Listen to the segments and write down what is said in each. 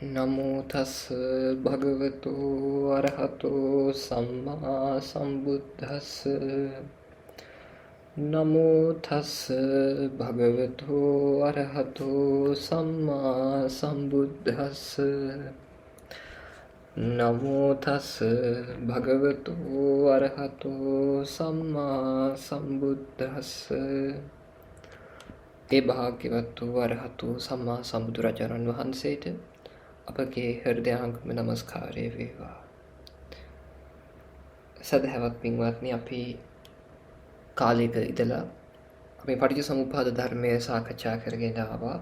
නමෝ තස් භගවතු අරහතෝ සම්මා සම්බුද්දස්ස. නමෝ තස් භගවතු අරහතෝ සම්මා සම්බුද්දස්ස. නමෝ තස් භගවතු අරහතෝ සම්මා සම්බුද්දස්ස. ඒ භාග්‍යවත් වූ අරහතු සම්මා සම්බුදුරජාණන් වහන්සේට අපගේ හෘදයාංගම නමස්කාරය වේවා. සදහවත් පින්වත්නි, අපි කාලයක ඉඳලා අපේ පටිච්චසමුප්පාද ධර්මය සාකච්ඡා කරගෙන ආවා.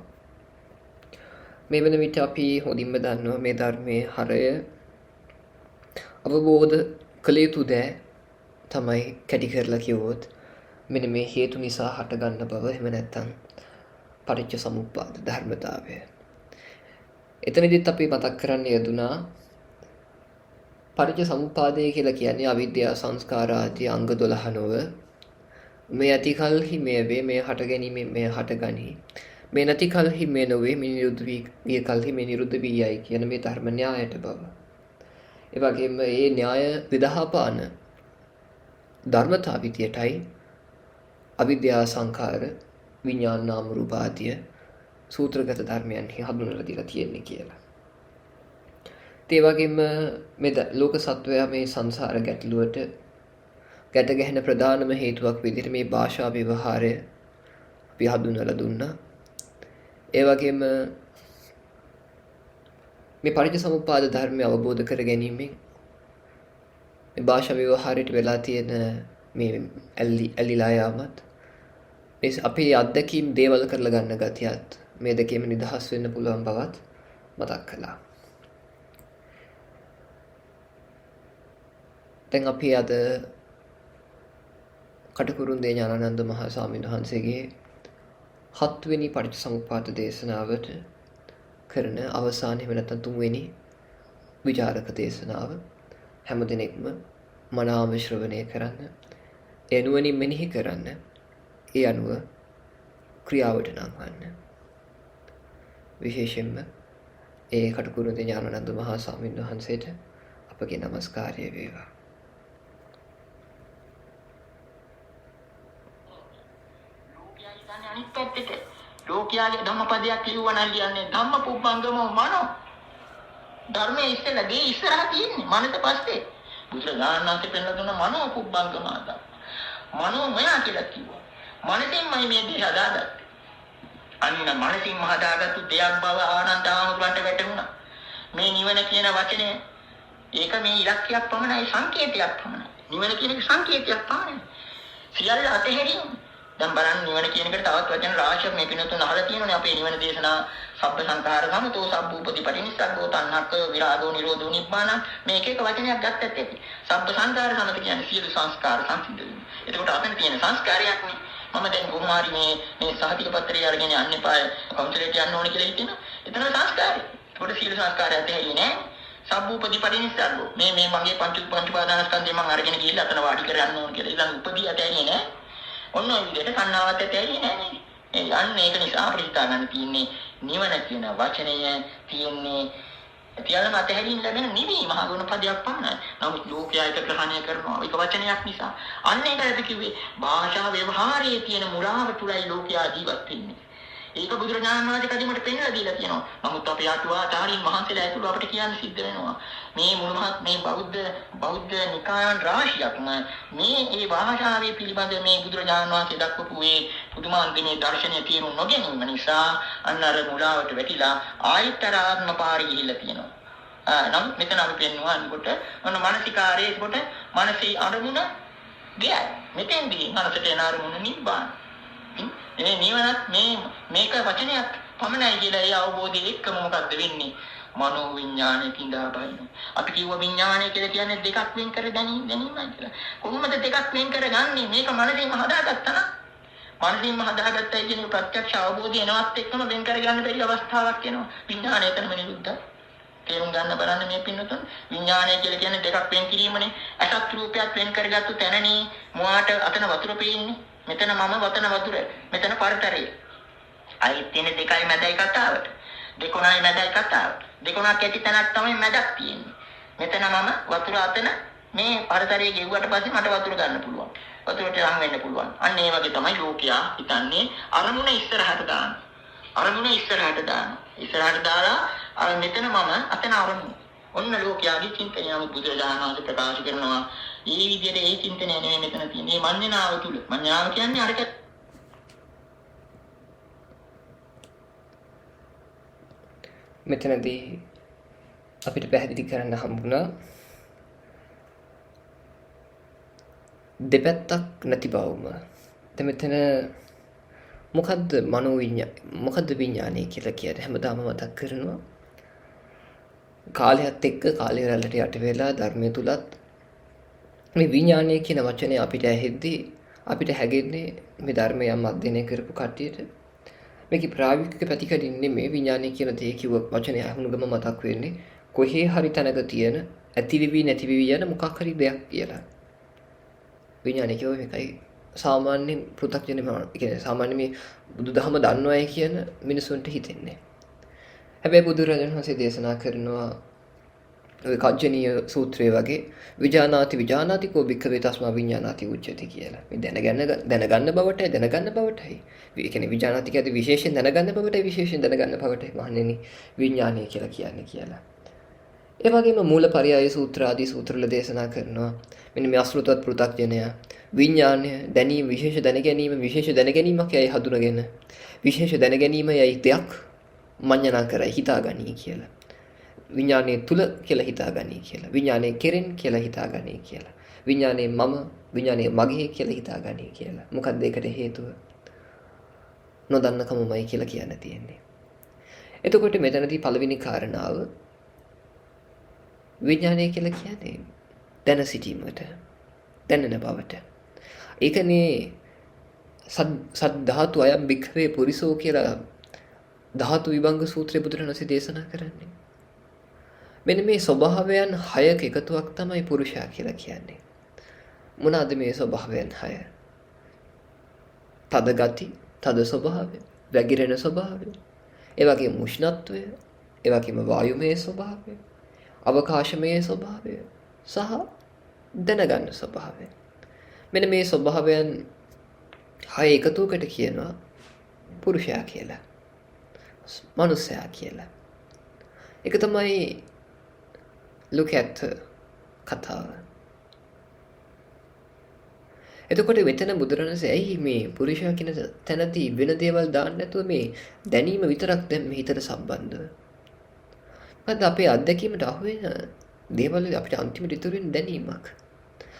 මේ වෙන විට අපි හොඳින්ම දන්නවා මේ ධර්මයේ හරය අවබෝධ කළ යුතු දෑ තමයි කැටි කරලා කිව්වොත් මෙන්න මේ හේතු නිසා හටගන්න බව, එහෙම නැත්නම් පටිච්චසමුප්පාද ධර්මතාවය. එතනදිත් අපි මතක් කරන්න යෙදුනා පටිච්චසමුප්පාදය කියලා කියන්නේ අවිද්‍යා සංස්කාර ආදී අංග 12 නොව මේ ඇති කල්හි මේ වේ, මේ හට ගැනීමෙන් මේ හටගනි, මේ නැති කල්හි මේ නොවේ, මේ නිරුද්ධ වී කල්හි මේ නිරුද්ධ වී යයි කියන මේ ධර්ම න්‍යායට බව. ඒ වගේම මේ න්‍යාය විදහාපාන ධර්මතා විදියටයි අවිද්‍යා සංඛාර විඥාන නාම රූප ආදී සූත්‍රගත ධර්මයන්හි හඳුන්වලා දීලා තියෙන්නේ කියලා. ඒ වගේම මේ ලෝක සත්වයා මේ සංසාර ගැටලුවට ගැට ගැහෙන ප්‍රධානම හේතුවක් විදිහට මේ භාෂා ව්‍යවහාරය අපි හඳුන්වලා දුන්නා. ඒ වගේම මේ පටිච්චසමුප්පාද ධර්මය අවබෝධ කර ගැනීමෙන් මේ භාෂා ව්‍යවහාරයට වෙලා තියෙන මේ ඇලිලා යාමත්, මේ අපේ අත්දැකීම් දේවල් කරලා ගන්න ගතියත් මේ දෙකේම නිදහස් වෙන්න පුළුවන් බවත් මතක් කළා. දැන් අපි අද කටුකුරුන්දේ ඥානානන්ද මහා ස්වාමීන් වහන්සේගේ 7 වෙනි පටිච්චසමුප්පාද දේශනාවට කරන අවසාන, එහෙම නැත්නම් 3 වෙනි විචාරක දේශනාව හැම දිනෙකම මනාව ශ්‍රවණය කරන්න, ඒ නුවණින් මෙනෙහි කරන්න, ඒ අනුව ක්‍රියාවට නංවන්න. විශේෂයෙන්ම ඒ කටුකුරුන්දේ ඥානානන්ද මහා ස්වාමීන් වහන්සේට අපගේ নমස්කාරය වේවා. අනිත් පැත්තට ලෝකයාගේ ධම්මපදයක් කියවන කියන්නේ ධම්මපුබ්බංගමෝ මනෝ. ධර්මයේ ඉස්සෙල්ලා දී ඉස්සරහ තියෙන්නේ මනස පස්සේ. බුදුරජාණන් වහන්සේ පෙන්වලා දුන්න මනෝ පුබ්බංගමාත. මනෝ මය කියලා කිව්වා. මනසින්මයි මේ දේ හදාගත්තේ. අන්න මනසින්ම හදාගත්තු දෙයක් බව ආනන්ද ආමතුන්ට වැටහුණා. මේ නිවන කියන වචනේ ඒක මේ ඉලක්කයක් පමණයි, සංකේතයක් පමණයි. නිවන කියන එක සංකේතයක් පමණයි. සියල්ල අතහැරීම. දැන් බලන්න, නිවන කියන එකට තවත් වචන රාශියක් මේ පිනතුන් අහලා තියෙනවානේ. අපේ නිවන දේශනා සබ්බ සංඛාර සමතෝ සබ්බූපති පටිනිස්සග්ගෝ තණ්හක්ක විරාගෝ නිරෝධෝ නිබ්බාන, මේ එක එක වචනයක් ගත්තත් ඇති. සබ්බ සංඛාර සමත කියන්නේ සියලු සංස්කාර සංසිද්ධ වීම. එතකොට අපෙන් තියෙන සංස්කාරයක් නේ. මම දැන් කොහොමාරි මේ සහතික පත්‍රය අරගෙන යන්න එපා, කවුන්සලට යන්න ඕනේ කියලා හිතෙනවා. එතන සංස්කාරය. ඒකට සියලු සංස්කාරය ඇතෙන්නේ නැහැ. සබ්බූපති පටිනිස්සග්ගෝ මේ මගේ පංච උපාදානස්කන්ධය මම අරගෙන ගිහිල්ලා අතන වාඩි කර යන්න ඕනේ කියලා. ඉතින් උපදී ඇතෙන්නේ නැහැ. ඔන්න ඔය විදිහට කන්නාවත් ඇතෙන්නේ නැහැ නේද? අන්න ඒක නිසා අපිට හිතා ගන්න තියෙන්නේ නිවන කියන වචනය තියෙන්නේ තියලම අතහැරීම ලැබෙන නිවීම මහ ගුණ පදයක් පමණයි. නමුත් ලෝකයා ඒක ග්‍රහණය කරනවා ඒක වචනයක් නිසා. අන්න ඒකද කිව්වේ භාෂා ව්‍යවහාරයේ තියෙන මුලාව තුලයි ලෝකයා ජීවත් වෙන්නේ. ඒක බුදුරජාණන් වහන්සේ කදිමට පෙන්වලා දීලා තියෙනවා. නමුත් අපේ අටුවාචාරින් වහන්සේලා ඇතුළු අපිට කියන්න සිද්ධ වෙනවා. මේ මුළුමහත් මේ බෞද්ධ නිකායන් රාශියක්ම මේ භාෂාවේ පිළිබඳ මේ බුදුරජාණන් වහන්සේ දක්වපු මේ පුදුමාන්තිමේ දර්ශනීය තේරුම් නොගැනීම නිසා අන්න අර මුලාවට වැටිලා ආයතරාත්ම පාරේ ගිහිල්ලා තියෙනවා. නමුත් මෙතන අපි පෙන්වනවා අනිකොට ඔන්න මානසිකාරයේ කොට මානසික අරමුණ ගියයි. මෙතෙන්දී මනසට එන අරමුණ නිබ්බාන. මේ නිවනත් මේක වචනයක් පමණයි කියලා ඒ අවබෝධය එක්කම මොකද්ද වෙන්නේ? මනෝ විඥානයේ කිඳා බයින. අපි කිව්ව විඥානය කියලා කියන්නේ දෙකක් වෙන් කර ගැනීමයි කියලා. කොහොමද දෙකක් වෙන් කරගන්නේ? මේක මනසින්ම හදාගත්තා නම්. මනසින්ම හදාගත්තයි කියන ප්‍රත්‍යක්ෂ අවබෝධය එනවත් එක්කම වෙන් කරගන්න බැරි අවස්ථාවක් එනවා. විඥානය එතනම නිරුද්ධයි. තේරුම් ගන්න බලන්න මේ පින්නතුන්. විඥානය කියලා කියන්නේ දෙකක් වෙන් කිරීමනේ. අසත් රූපයක් වෙන් කරගත්තු තැනනේ මොහාට අතන වතුර පේන්නේ. මෙතන මම වතන වතුර, මෙතන පරතරය. අයිත් තියෙන දෙකයි මැදයි කතාවට. දෙකොණයි මැදයි කතාවට. දෙකොණක් ඇති තැනක් තමයි මැදක් තියෙන්නේ. මෙතන මම වතුර අතන මේ පරතරයේ ගෙව්වට පස්සේ මට වතුර ගන්න පුළුවන්. වතුරට ලං වෙන්න පුළුවන්. අන්න ඒ වගේ තමයි ලෝකයා හිතන්නේ අරමුණ ඉස්සරහට දාන්න. අරමුණ ඉස්සරහට දාන්න. ඉස්සරහට දාලා අර මෙතන මම අතන අරමුණ. ඔන්න ලෝකයාගේ චින්තනය බුදුරජාණන් වහන්සේ ප්‍රකාශ කරනවා. මේ විදිහට ඒ චින්තනය නෙමෙයි මෙතන තියෙන්නේ. මේ මඤ්ඤණාව තුල. මඤ්ඤණාව කියන්නේ අරක මෙතනදී අපිට පැහැදිලි කරන්න හම්බුණා දෙපැත්තක් නැති බවම. දැන් මෙතන මොකද්ද මොකද්ද විඥානය කියලා කියන්නේ? හැමදාම මතක් කරනවා. කාලයත් එක්ක කාලය රැල්ලට යට වෙලා ධර්මයේ තුලත් මේ විඥානය කියන වචනේ අපිට ඇහෙද්දී අපිට හැගෙන්නේ මේ ධර්මය යම් අධ්‍යයනය කරපු කට්ටියට මේකේ ප්‍රායෝගික පැතිකඩින් නෙමෙයි විඥානය කියන දේ කිව්ව වචනේ අහුණු ගම මතක් වෙන්නේ කොහේ හරි තැනක තියෙන ඇතිවිවි නැතිවිවි යන මොකක් හරි දෙයක් කියලා. විඥානය කියව මේකයි සාමාන්‍ය පෘථග්ජන කියන්නේ සාමාන්‍ය මේ බුදුදහම දන්නවයි කියන මිනිසුන්ට හිතෙන්නේ. හැබැයි බුදුරජාණන් වහන්සේ දේශනා කරනවා ඔය කජ්ජනීය සූත්‍රයේ වගේ විජානාති කෝ භික්ඛවේ තස්මා විඥානාති උච්චති කියලා. මේ දැනගන්න බවටයි. ඒ කියන්නේ විජානාති කියන්නේ විශේෂයෙන් දැනගන්න බවටයි මහණෙනි විඥානය කියලා කියන්නේ කියලා. ඒ වගේම මූලපරියාය සූත්‍ර ආදී සූත්‍රවල දේශනා කරනවා මෙන්න මේ අසෘතවත් පෘථග්ජනය විඥානය දැනීම විශේෂ දැනගැනීමක් යයි හඳුනගෙන විශේෂ දැනගැනීමයි දෙයක් මඤ්ඤණා කරයි හිතාගනී කියලා. විඥානයේ තුල කියලා හිතාගනී කියලා. විඥානයේ කෙරෙන් කියලා හිතාගනී කියලා. විඥානයේ මම විඥානයේ මගේ කියලා හිතාගනී කියලා. මොකක්ද ඒකට හේතුව? නොදන්නකමමයි කියලා කියන්න තියෙන්නේ. එතකොට මෙතනදී පළවෙනි කාරණාව විඥානය කියලා කියන්නේ දැන සිටීමට, දැනෙන බවට. ඒකනේ සද් ධාතු අයම් භික්ඛවේ පුරිසෝ කියලා ධාතු විභංග සූත්‍රයේ බුදුරණවහන්සේ දේශනා කරන්නේ. මෙන්න මේ ස්වභාවයන් 6ක එකතුවක් තමයි පුරුෂයා කියලා කියන්නේ. මොනවාද මේ ස්වභාවයන් 6? තද ගති, තද ස්වභාවය, වැగిරෙන ස්වභාවය, ඒ වගේම උෂ්ණත්වය, ඒ වගේම වායුමය ස්වභාවය, අවකාශමය ස්වභාවය සහ දැනගන්න ස්වභාවය. මෙන්න මේ ස්වභාවයන් 6 එකතුවකට කියනවා පුරුෂයා කියලා. මනුස්සයා කියලා. ඒක තමයි look at කතාව. එතකොට මෙතන බුදුරණසේ ඇයි මේ පුරුෂයා කියන තැනදී වෙන දේවල් දාන්න නැතුව මේ දැනීම විතරක් දැන් මේ හිතට සම්බන්ධව. මොකද අපේ අත්දැකීමට අහු වෙන දේවල් අපිට අන්තිමට ඉතුරු වෙන දැනීමක්.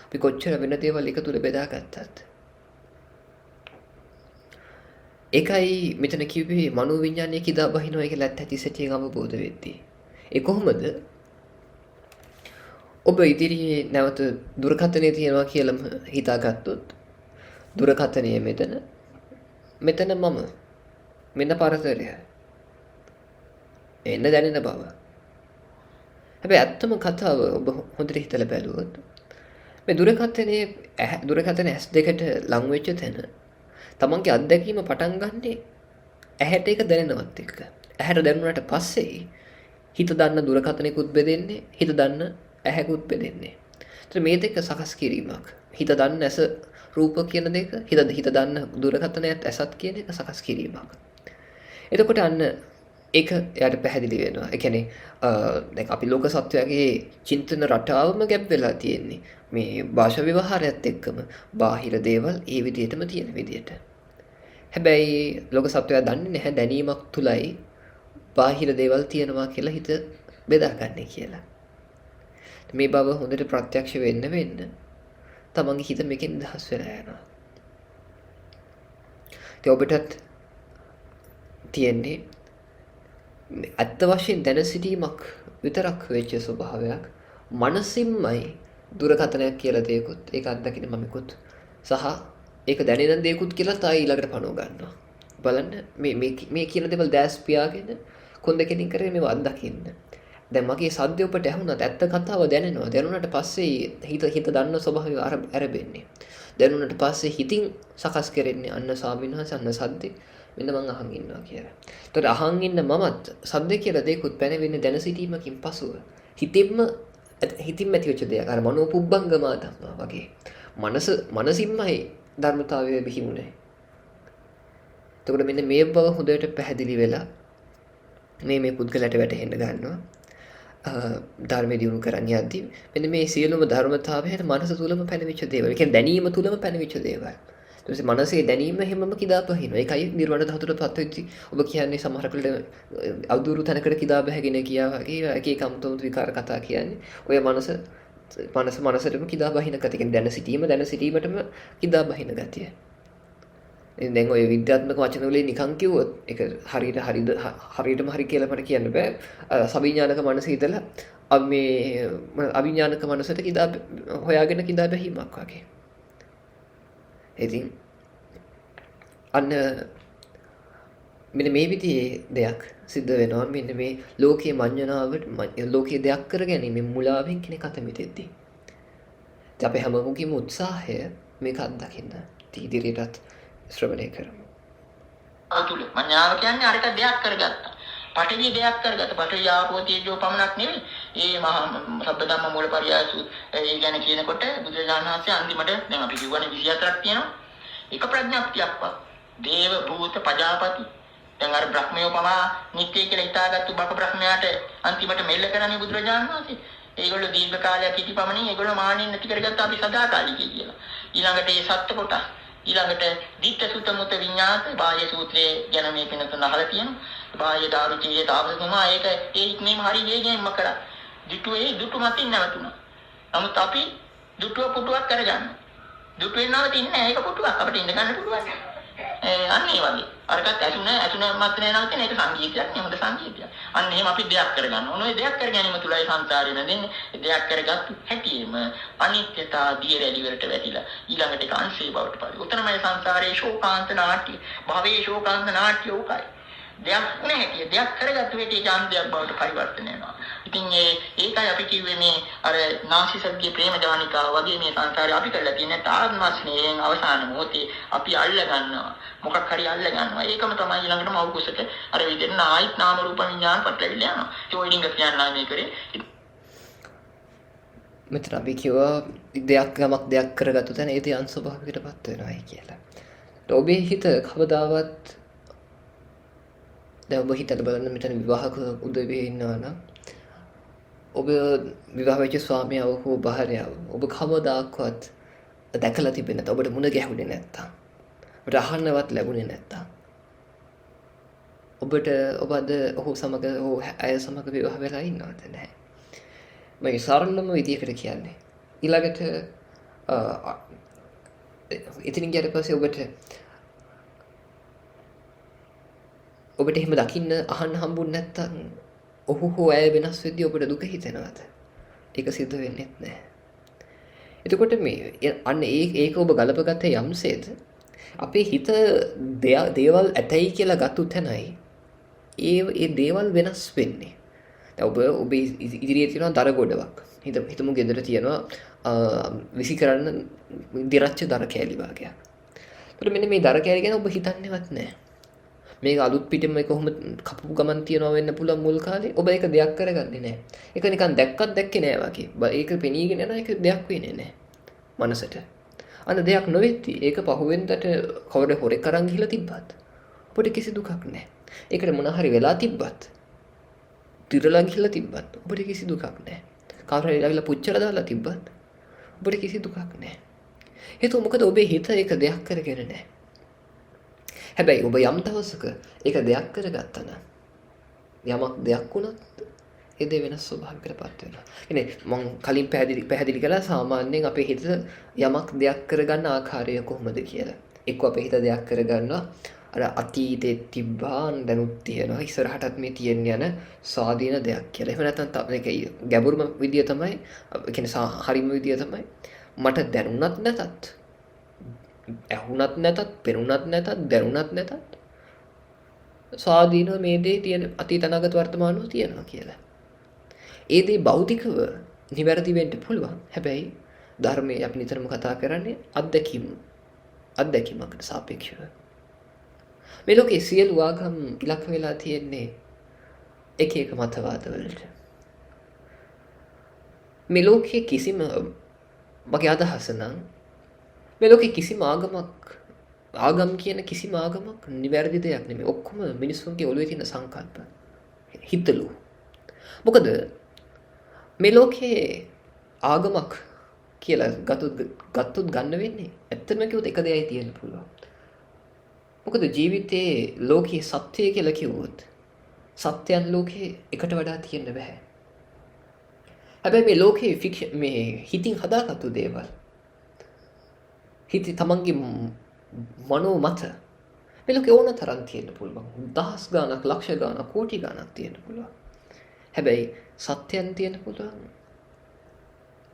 අපි කොච්චර වෙන දේවල් එක තුල බෙදාගත්තත්. ඒකයි මෙතන කිව්වේ මනෝවිඤ්ඤාණය කිදා බහිනවා කියලා ඇත්ත සැටියෙන් අවබෝධ වෙද්දී. ඒ කොහොමද? ඔබ ඉදිරියේ නැවත දුරකථනයේ තියනවා කියලාම හිතාගත්තොත් දුරකථනයේ මෙතන මම මෙන්න පරතරය එන්න දැනෙන බව. හැබැයි ඇත්තම කතාව ඔබ හොඳට හිතලා බැලුවොත් මේ දුරකථන ඇස් දෙකට ලං වෙච්ච තැන තමන්ගේ අත්දැකීම පටන් ගන්නේ ඇහැට ඒක දැනෙනවත් එක්ක. ඇහැට දැනුණාට පස්සේ හිත දන්න දුරකථනෙකුත් බෙදෙන්නේ, හිත දන්න ඇහැකුත් බෙදෙන්නේ. ඒතර මේ දෙක සකස් කිරීමක්. හිත දන්න ඇස රූප කියන දෙක, හිත දන්න දුරකථනයත් ඇසත් කියන එක සකස් කිරීමක්. එතකොට අන්න ඒක එයාට පැහැදිලි වෙනවා. ඒ කියන්නේ දැන් අපි ලෝක සත්වයාගේ චින්තන රටාවම ගැබ් වෙලා තියෙන්නේ. මේ භාෂා ව්‍යවහාරයත් එක්කම බාහිර දේවල් ඒ විදිහටම තියෙන විදිහට. හැබැයි ලෝක සත්වයා දන්නේ නැහැ දැනීමක් තුලයි බාහිර දේවල් තියෙනවා කියලා හිත බෙදාගන්නේ කියලා. මේ බව හොඳට ප්‍රත්‍යක්ෂ වෙන්න තමන්ගේ හිත මේකෙන් දහස් වෙලා යනවා. ඉතින් ඔබටත් තියෙන්නේ අත්ත වශයෙන් දැන සිටීමක් විතරක් වෙච්ච ස්වභාවයක්. මනසින්මයි දුරකථනයක් කියලා දෙයකුත් ඒක අත්දකින්න මමකුත් සහ ඒක දැනෙන දෙයකුත් කියලා තායි ඊළඟට පනව ගන්නවා. බලන්න මේ කියන දේවල් දැස් පියාගෙන කොන් දෙකකින් කරේ මේව අත්දකින්න. දැන් මගේ සද්දය ඔබට ඇහුණත් ඇත්ත කතාව දැනෙනවා. දැනුණාට පස්සේ හිත දන්න ස්වභාවය අරබෙන්නේ. දැනුණාට පස්සේ හිතින් සකස් කරන්නේ අන්න ස්වාමීන් වහන්සේ අන්න සද්දේ මෙන්න මං අහන් ඉන්නවා කියලා. එතකොට අහන් ඉන්න මමත් සද්ද කියලා දෙයක්වත් පැනවෙන්නේ දැන සිටීමකින් පසුව හිතින්ම ඇතිවෙච්ච දෙයක්. අර මනෝ පුබ්බංගමා ධම්මා වගේ. මනසින්මයි ධර්මතාවය බිහිමුනේ. එතකොට මෙන්න මේ බව හොඳට පැහැදිලි වෙලා මේ පුද්ගලයාට වැටහෙන්න ගන්නවා. ධර්මය දියුණු කරන්න යද්දී මෙන්න මේ සියලුම ධර්මතාවයන් මනස තුලම පැනවිච්ච දේවල්. ඒ කියන්නේ දැනීම තුලම පැනවිච්ච දේවල්. ඊට පස්සේ මනසේ දැනීම හැමම කිදා බහිනවා. ඒකයි නිර්වාණ ධාතුවටපත් වෙච්චි ඔබ කියන්නේ සමහරකට අවදුරු තැනකට කිදා බහැගෙන කියා වගේ එක එක අමුතුම විකාර කතා කියන්නේ. ඔය මනසටම කිදා බහින ගතිය. කියන්නේ දැන සිටීමටම කිදා බහින ගතිය. දැන් ඔය විද්‍යාත්මක වචන වලින් නිකන් කිව්වොත් ඒක හරියටම හරි කියලා මට කියන්න බෑ. සවිඥානික මනස ඉඳලා මේ අවිඥානික මනසට හොයාගෙන කිදා බැහිමක් වගේ. ඉතින් අන්න මෙන්න මේ විදිහේ දෙයක් සිද්ධ වෙනවා. මෙන්න මේ ලෝකයේ මඤ්ඤණාවට ලෝකයේ දෙයක් කරගැනීමේ මුලාවෙන් කෙනෙක් අත මිදෙද්දී. ඉතින් අපි හැමෝගෙම උත්සාහය මේක අත්දකින්න. ඉදිරියටත් ශ්‍රවණය කරමු. අතුල මඤ්ඤාව කියන්නේ අරක දෙයක් කරගත්තා. පඨවි දෙයක් කරගත්තා. පඨවි ආපෝ තේජෝ පමණක් නෙවෙයි. ඒ මහා සබ්බධම්ම මූලපරියාසු ඒ ගැන කියනකොට බුදුරජාණන් වහන්සේ අන්තිමට දැන් අපි කියවනේ 24ක් තියෙනවා. එක ප්‍රඥාප්තියක්වත්. දේව භූත පජාපති. දැන් අර බ්‍රහ්මයෝ පවා නිත්‍ය කියලා හිතාගත්තු බක බ්‍රහ්මයාට අන්තිමට මෙල්ල කරන්නේ බුදුරජාණන් වහන්සේ. ඒගොල්ලෝ දීර්ඝ කාලයක් හිටි පමණින් ඒගොල්ලෝ මානෙන් නැති කරගත්ත අපි සදාකාලිකයි කියලා. ඊළඟට මේ සත්‍ය කොටස් ඊළඟට දිට්ඨ සුත මුත විඤ්ඤාත බාහ්‍ය සූත්‍රයේ ගැන මේ පිනතුන අහලා තියෙනවා. බාහ්‍ය දාරුචීයේ තාපසතුමා ඒක ඒ ඉක්මීම හරි වේගයෙන්ම කරා. දුටු මතින් නැවතුණා. නමුත් අපි දුටුව පුටුවක් කරගන්න. දුටුවේ නවතින්නේ නැහැ. ඒක පුටුවක් අපිට ඉඳ ගන්න පුළුවන්. අන්න ඒ වගේ. අරකට ඇසුන මාත්‍රේ නවතින ඒක සංගීතයක් නේ හොඳ සංගීතයක්. අන්න එහෙම අපි දෙයක් කරගන්න ඕන. ඔය දෙයක් කර ගැනීම තුලයි සංසාරේ නැදෙන්නේ. දෙයක් කරගත්තු හැටියෙම අනිත්‍යතා දියරැලි වලට වැටිලා ඊළඟට ඒක අංශේ බවට පත්. උතරමයි සංසාරේ ශෝකාන්ත නාට්‍ය. භවයේ ශෝකාන්ත නාට්‍ය උකයි. දෙයක් නැහැ. දෙයක් කරගත්තු හැටි ඡාන්දයක් බවට පරිවර්තනය වෙනවා. ඉතින් ඒකයි අපි කිව්වේ මේ අර නාසිසග්ගේ ප්‍රේම ජානිකා වගේ මේ සංසාරේ අපි කරලා තියෙන තාත්ම ස්නේහයෙන් අවසාන මොහොතේ අපි අල්ල ගන්නවා. මොකක් හරි අල්ල ගන්නවා. ඒකම තමයි ඊළඟට මව කුසට අර විදිහට ආයිත් නාම රූප විඥාන පටලවිල යනවා. ඒ වයින්ග කියනවා මේ කරේ. මෙතන අපි කිව්වා දෙයක් කරගත්තු තැන ඒ දයන් ස්වභාවයකටපත් වෙනවායි කියලා. ඔබේ හිත කවදාවත් දැන් ඔබ හිතලා බලන්න මෙතන විවාහක උදවිය ඉන්නවා නම් ඔබ විවාහ වෙච්ච ස්වාමියාව හෝ භාර්යාව ඔබ කවදාකවත් දැකලා තිබෙන්නේ නැත්නම් ඔබට මුණ ගැහුනේ නැත්නම් ඔබට අහන්නවත් ලැබුණේ නැත්නම් ඔබ අද ඔහු සමග ඇය සමග විවාහ වෙලා ඉන්නවද නැහැ. මම සරලම විදියකට කියන්නේ ඊළඟට ඉතින් ඊට පස්සේ ඔබට එහෙම දකින්න අහන්න හම්බුනේ නැත්නම් ඔහු හෝ ඇය වෙනස් වෙද්දී ඔබට දුක හිතෙනවද? ඒක සිද්ධ වෙන්නේ නැහැ. එතකොට මේ අන්න ඒක ඔබ ගලපගත්තේ යම්සේද අපේ හිත දේවල් ඇතයි කියලා ගත්තු තැනයි ඒ දේවල් වෙනස් වෙන්නේ. දැන් ඔබ ඉදිරියේ තියෙනවා දර ගොඩක්. හිතමු ගෙදර තියෙනවා විසි කරන්න දිරච්ච දර කෑලි වගේක්. එතකොට මෙන්න මේ දර කෑලි ගැන ඔබ හිතන්නේවත් නැහැ. මේක අලුත් පිටින්ම කොහොම කපපු ගමන් තියනවා වෙන්න පුළුවන් මුල් කාලේ ඔබ ඒක දෙයක් කරගන්නේ නැහැ. ඒක නිකන් දැක්කේ නැහැ වගේ. ඒක පෙනීගෙන යන එක දෙයක් වෙන්නේ නැහැ මනසට. අන්න දෙයක් නොවෙtti ඒක පහුවෙන්දට කවුරු හොරෙක් අරන් ගිහලා තිබ්බත් ඔබට කිසි දුකක් නැහැ. ඒකට මොන හරි වෙලා තිබ්බත් දිරලා ගිහලා තිබ්බත් ඔබට කිසි දුකක් නැහැ. කවුරු හරි ආවිලා පුච්චලා දාලා තිබ්බත් ඔබට කිසි දුකක් නැහැ. ඒක මොකද ඔබේ හිත ඒක දෙයක් කරගෙන නැහැ. හැබැයි ඔබ යම් දවසක ඒක දෙයක් කරගත්තා නම් යමක් දෙයක් වුණත් ඒ දේ වෙනස් ස්වභාවයකටපත් වෙනවා. කියන්නේ මම කලින් පැහැදිලි කළා සාමාන්‍යයෙන් අපේ හිත යමක් දෙයක් කරගන්න ආකාරය කොහොමද කියලා. එක්ක අපේ හිත දෙයක් කරගන්නවා අර අතීතේ තිබ්බා දැනුත් තියෙනවා ඉස්සරහටත් මේ තියෙන්න යන ස්වාධීන දෙයක් කියලා. එහෙම නැත්නම් මේක ගැඹුරුම විදිය තමයි කියන්නේ හරිම විදිය තමයි මට දැනුණත් නැතත් ඇහුණත් නැතත් පෙනුණත් නැතත් දැනුණත් නැතත් ස්වාධීනව මේ දේ තියෙන අතීත අනාගත වර්තමානව තියෙනවා කියලා. ඒ දේ භෞතිකව නිවැරදි වෙන්න පුළුවන්. හැබැයි ධර්මයේ අපි නිතරම කතා කරන්නේ අත්දැකීමකට සාපේක්ෂව. මේ ලෝකේ සියලු ආගම් ඉලක්ක වෙලා තියෙන්නේ එක එක මතවාදවලට. මේ ලෝකයේ කිසිම මගේ අදහස නම් මේ ලෝකේ කිසිම ආගම් කියන කිසිම ආගමක් නිවැරදි දෙයක් නෙමෙයි. ඔක්කොම මිනිස්සුන්ගේ ඔළුවේ තියෙන සංකල්ප. හිතලු. මොකද මේ ලෝකේ ආගමක් කියලා ගත්තොත් ගන්න වෙන්නේ ඇත්තම කිව්වොත් එක දෙයයි තියෙන්න පුළුවන්. මොකද ජීවිතේ ලෝකයේ සත්‍යය කියලා කිව්වොත් සත්‍යයන් ලෝකේ එකට වඩා තියෙන්න බෑ. හැබැයි මේ ලෝකේ මේ හිතින් හදාගත්තු දේවල් තමන්ගේ මනෝ මත මේ ලෝකේ ඕන තරම් තියෙන්න පුළුවන්. දහස් ගාණක්, ලක්ෂ ගාණක්, කෝටි ගාණක් තියෙන්න පුළුවන්. හැබැයි සත්‍යයන් තියෙන්න පුළුවන්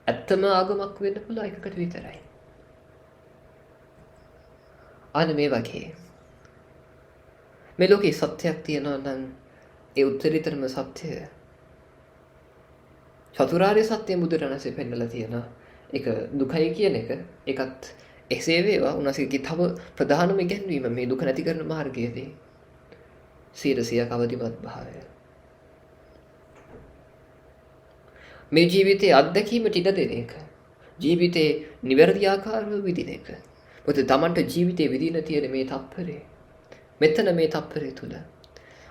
ඇත්තම ආගමක් වෙන්න පුළුවන් එකකට විතරයි. අන්න මේ වගේ මේ ලෝකේ සත්‍යයක් තියෙනවා නම් ඒ උත්තරීතරම සත්‍යය චතුරාර්ය සත්‍ය බුදුරණසේ පෙන්නලා තියෙනවා. ඒක දුකයි කියන එක ඒකත් එසේ වේවා උන්වහන්සේගේ තව ප්‍රධානම ඉගැන්වීම මේ දුක නැති කරන මාර්ගයේදී 100% අවදිමත් භාවය. මේ ජීවිතයේ අත්දැකීමට ඉඩ දෙන එක. ජීවිතේ නිවැරදි ආකාරව විදින එක. මොකද Tamanට ජීවිතේ විදින තියෙන මේ තප්පරේ. මෙතන මේ තප්පරේ තුල.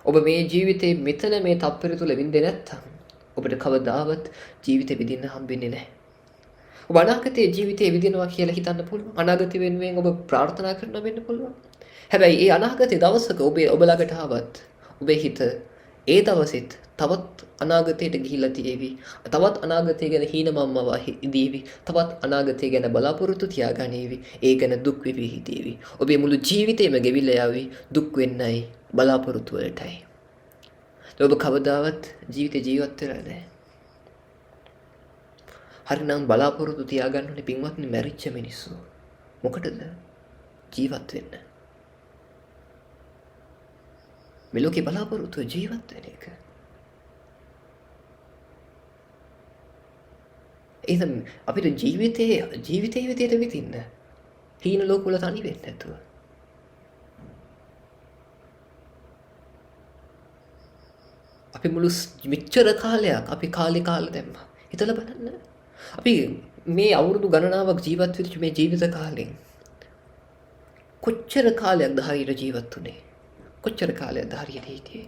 ඔබ මේ ජීවිතේ මෙතන මේ තප්පරේ තුල විඳින්නේ නැත්තම් ඔබට කවදාවත් ජීවිතේ විඳින්න හම්බෙන්නේ නැහැ. ඔබ අනාගතයේ ජීවිතේ විඳිනවා කියලා හිතන්න පුළුවන්. අනාගතය වෙනුවෙන් ඔබ ප්‍රාර්ථනා කරනවා වෙන්න පුළුවන්. හැබැයි ඒ අනාගතයේ දවසක ඔබ ළඟට ආවත් ඔබේ හිත ඒ දවසෙත් තවත් අනාගතයට ගිහිල්ලා තියෙවි. තවත් අනාගතය ගැන හීනමම්මව ඉදීවි. තවත් අනාගතය ගැන බලාපොරොත්තු තියාගනීවි. ඒ ගැන දුක් වෙවි හිතීවි. ඔබේ මුළු ජීවිතේම ගෙවිලා යාවි දුක් වෙන්නයි බලාපොරොත්තු වලටයි. ඔබ කවදාවත් ජීවිතේ ජීවත් වෙලා නැහැ. හරිනම් බලාපොරොත්තු තියාගන්න ඕනේ පින්වත්නි මැරිච්ච මිනිස්සු. මොකටද? ජීවත් වෙන්න. මේ ලෝකේ බලාපොරොත්තු ජීවත් වෙන එක. එහෙනම් අපිට ජීවිතේ විදියට විඳින්න හීන ලෝකවල තනි වෙන්නේ නැතුව. අපි මුළු මෙච්චර කාලයක් අපි කාලේ දැම්මා. හිතලා බලන්න. අපි මේ අවුරුදු ගණනාවක් ජීවත් වෙච්ච මේ ජීවිත කාලෙන් කොච්චර කාලයක්ද හරියට ජීවත් වුනේ? කොච්චර කාලයක්ද හරියට හිටියේ?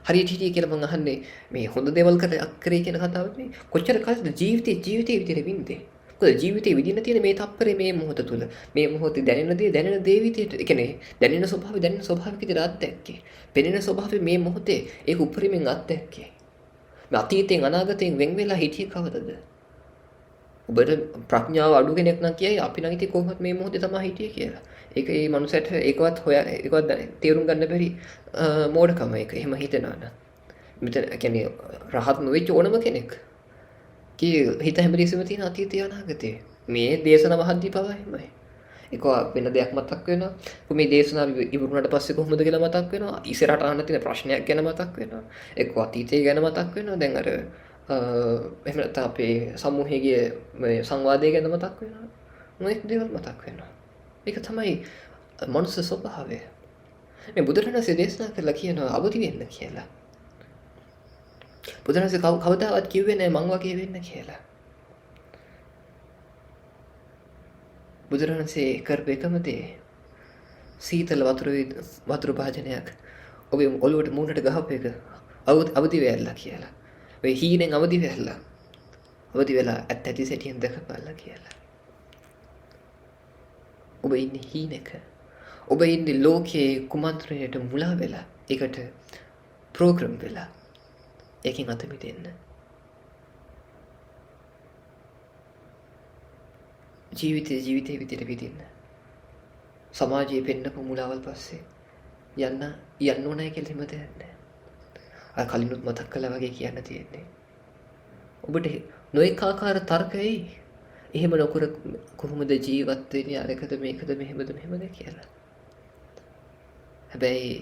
හරියට හිටියේ කියලා මම අහන්නේ මේ හොඳ දේවල් කරේ කියන කතාවත් නේ. කොච්චර කාලෙද ජීවිතේ විදියට විඳින්නේ? මොකද ජීවිතේ විඳින්න තියෙන මේ තප්පරේ මේ මොහොත තුල මේ මොහොතේ දැනෙන දේ විදියට ඒ කියන්නේ දැනෙන ස්වභාවය විදියට අත්දැක්කේ. පෙනෙන ස්වභාවය මේ මොහොතේ ඒක උපරිමෙන් අත්දැක්කේ. මේ අතීතයෙන් අනාගතයෙන් වෙන් වෙලා හිටියේ කවදද? ඔබට ප්‍රඥාව අඩු කෙනෙක් නම් කියයි අපි නම් ඉතින් කොහොමද මේ මොහොතේ තමයි හිටියේ කියලා. ඒක ඒ මනුස්සයට ඒකවත් තේරුම් ගන්න බැරි මෝඩකම ඒක. එහෙම හිතනවා නම්. මෙතන කියන්නේ රහත් නොවෙච්ච ඕනම කෙනෙක් කී හිත හැමදේසෙම තියෙන අතීතය අනාගතය. මේ දේශනාව අහද්දී පවා එහෙමයි. ඒක වෙන දෙයක් මතක් වෙනවා. මේ දේශනාව ඉවරුනට පස්සේ කොහොමද කියලා මතක් වෙනවා. ඉස්සරහට අහන්න තියෙන ප්‍රශ්නයක් ගැන මතක් වෙනවා. ඒක අතීතය ගැන මතක් වෙනවා. දැන් අර එහෙම නැත්නම් අපේ සමූහයේ මේ සංවාදය ගැන මතක් වෙනවා. මොනෙක් දේවල් මතක් වෙනවා. ඒක තමයි මනුස්ස ස්වභාවය. මේ බුදුරණන්සේ දේශනා කරලා කියනවා අවදි වෙන්න කියලා. බුදුරණන්සේ කවදාවත් කිව්වේ නැහැ මං වගේ වෙන්න කියලා. බුදුරණන්සේ කරපු එකම දේ සීතල වතුර භාජනයක් ඔබේ ඔළුවට මූණට ගහපු එක අවදි වෙලා කියලා. ඔය හීනෙන් අවදි වෙලා ඇත්ත සැටියෙන් දැකපල්ලා කියලා. ඔබ ඉන්නේ හීනෙක. ඔබ ඉන්නේ ලෝකයේ කුමන්ත්‍රණයට මුලා වෙලා ඒකට ප්‍රෝග්‍රෑම් වෙලා ඒකෙන් අත මිදෙන්න. ජීවිතේ විදියට විදින්න. සමාජයේ පෙන්නපු මුලාවල් පස්සේ යන්න ඕනයි කියලා හිම දෙයක් නැහැ. අර කලිනුත් මතක් කළා වගේ කියන්න තියෙන්නේ. ඔබට නොඑක ආකාර තර්කයි එහෙම නොකර කොහොමද ජීවත් වෙන්නේ අරකද මේකද මෙහෙමද කියලා. හැබැයි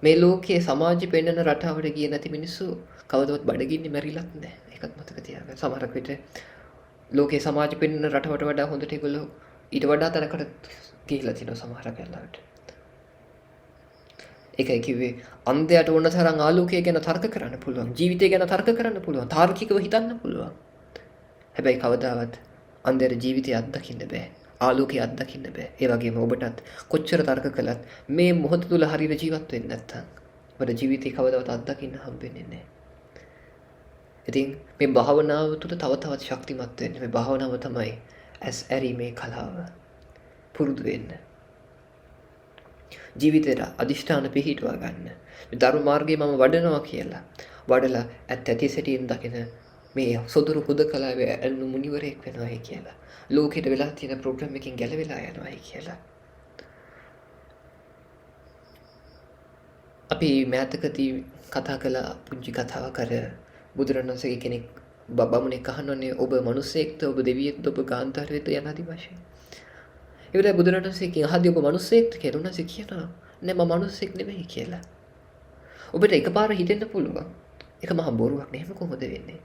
මේ ලෝකයේ සමාජෙ පෙන්වන රටාවට ගියේ නැති මිනිස්සු කවදාවත් බඩගින්නේ මැරිලත් නැහැ. ඒකත් මතක තියාගන්න. සමහරක් විට ලෝකයේ සමාජෙ පෙන්වන රටවට වඩා හොඳට ඒගොල්ලෝ ඊට වඩා තරකට ගිහිලා තිනවා සමහර වෙලාවට. ඒකයි කිව්වේ අන්ධයාට ඕන තරම් ආලෝකය ගැන තර්ක කරන්න පුළුවන්. ජීවිතය ගැන තර්ක කරන්න පුළුවන්. තාර්කිකව හිතන්න පුළුවන්. හැබැයි කවදාවත් අන්ධයාට ජීවිතය අත්දකින්න බෑ. ආලෝකය අත්දකින්න බෑ. ඒ වගේම ඔබටත් කොච්චර තර්ක කළත් මේ මොහොත තුල හරියට ජීවත් වෙන්නේ නැත්තම් ඔබට ජීවිතේ කවදාවත් අත්දකින්න හම්බෙන්නේ නැහැ. ඉතින් මේ භාවනාව තුළ තව තවත් ශක්තිමත් වෙන්න. මේ භාවනාව තමයි ඇස් ඇරීමේ කලාව. පුරුදු වෙන්න. ජීවිතේට අදිෂ්ඨාන පිහිටුවා ගන්න. මේ ධර්ම මාර්ගයේ මම වඩනවා කියලා. වඩලා ඇත්ත ඇති සැටියෙන් දකින මේ සොදුරු හුදකලාවේ අනු මුනිවරයෙක් වෙනවායි කියලා. ලෝකෙට වෙලා තියෙන ප්‍රෝග්‍රෑම් එකකින් ගැලවිලා යනවායි කියලා. අපි මෑතකදී කතා කළ පුංචි කතාවක් අර බුදුරණවහන්සේගේ කෙනෙක් බබමුණෙක් අහනවානේ ඔබ මිනිස්සෙක්ද ඔබ දෙවියෙක්ද ඔබ ගාන්ධාරයේද යන ආදි වශයෙන්. ඒ වෙලාවේ බුදුරණවහන්සේ අහද්දී ඔබ මිනිස්සෙක්ද කියලා උන්වහන්සේ කියනවා නෑ මම මිනිස්සෙක් නෙමෙයි කියලා. ඔබට එකපාර හිතෙන්න පුළුවන්. ඒක මහා බොරුවක් නේ. එහෙම කොහොමද වෙන්නේ?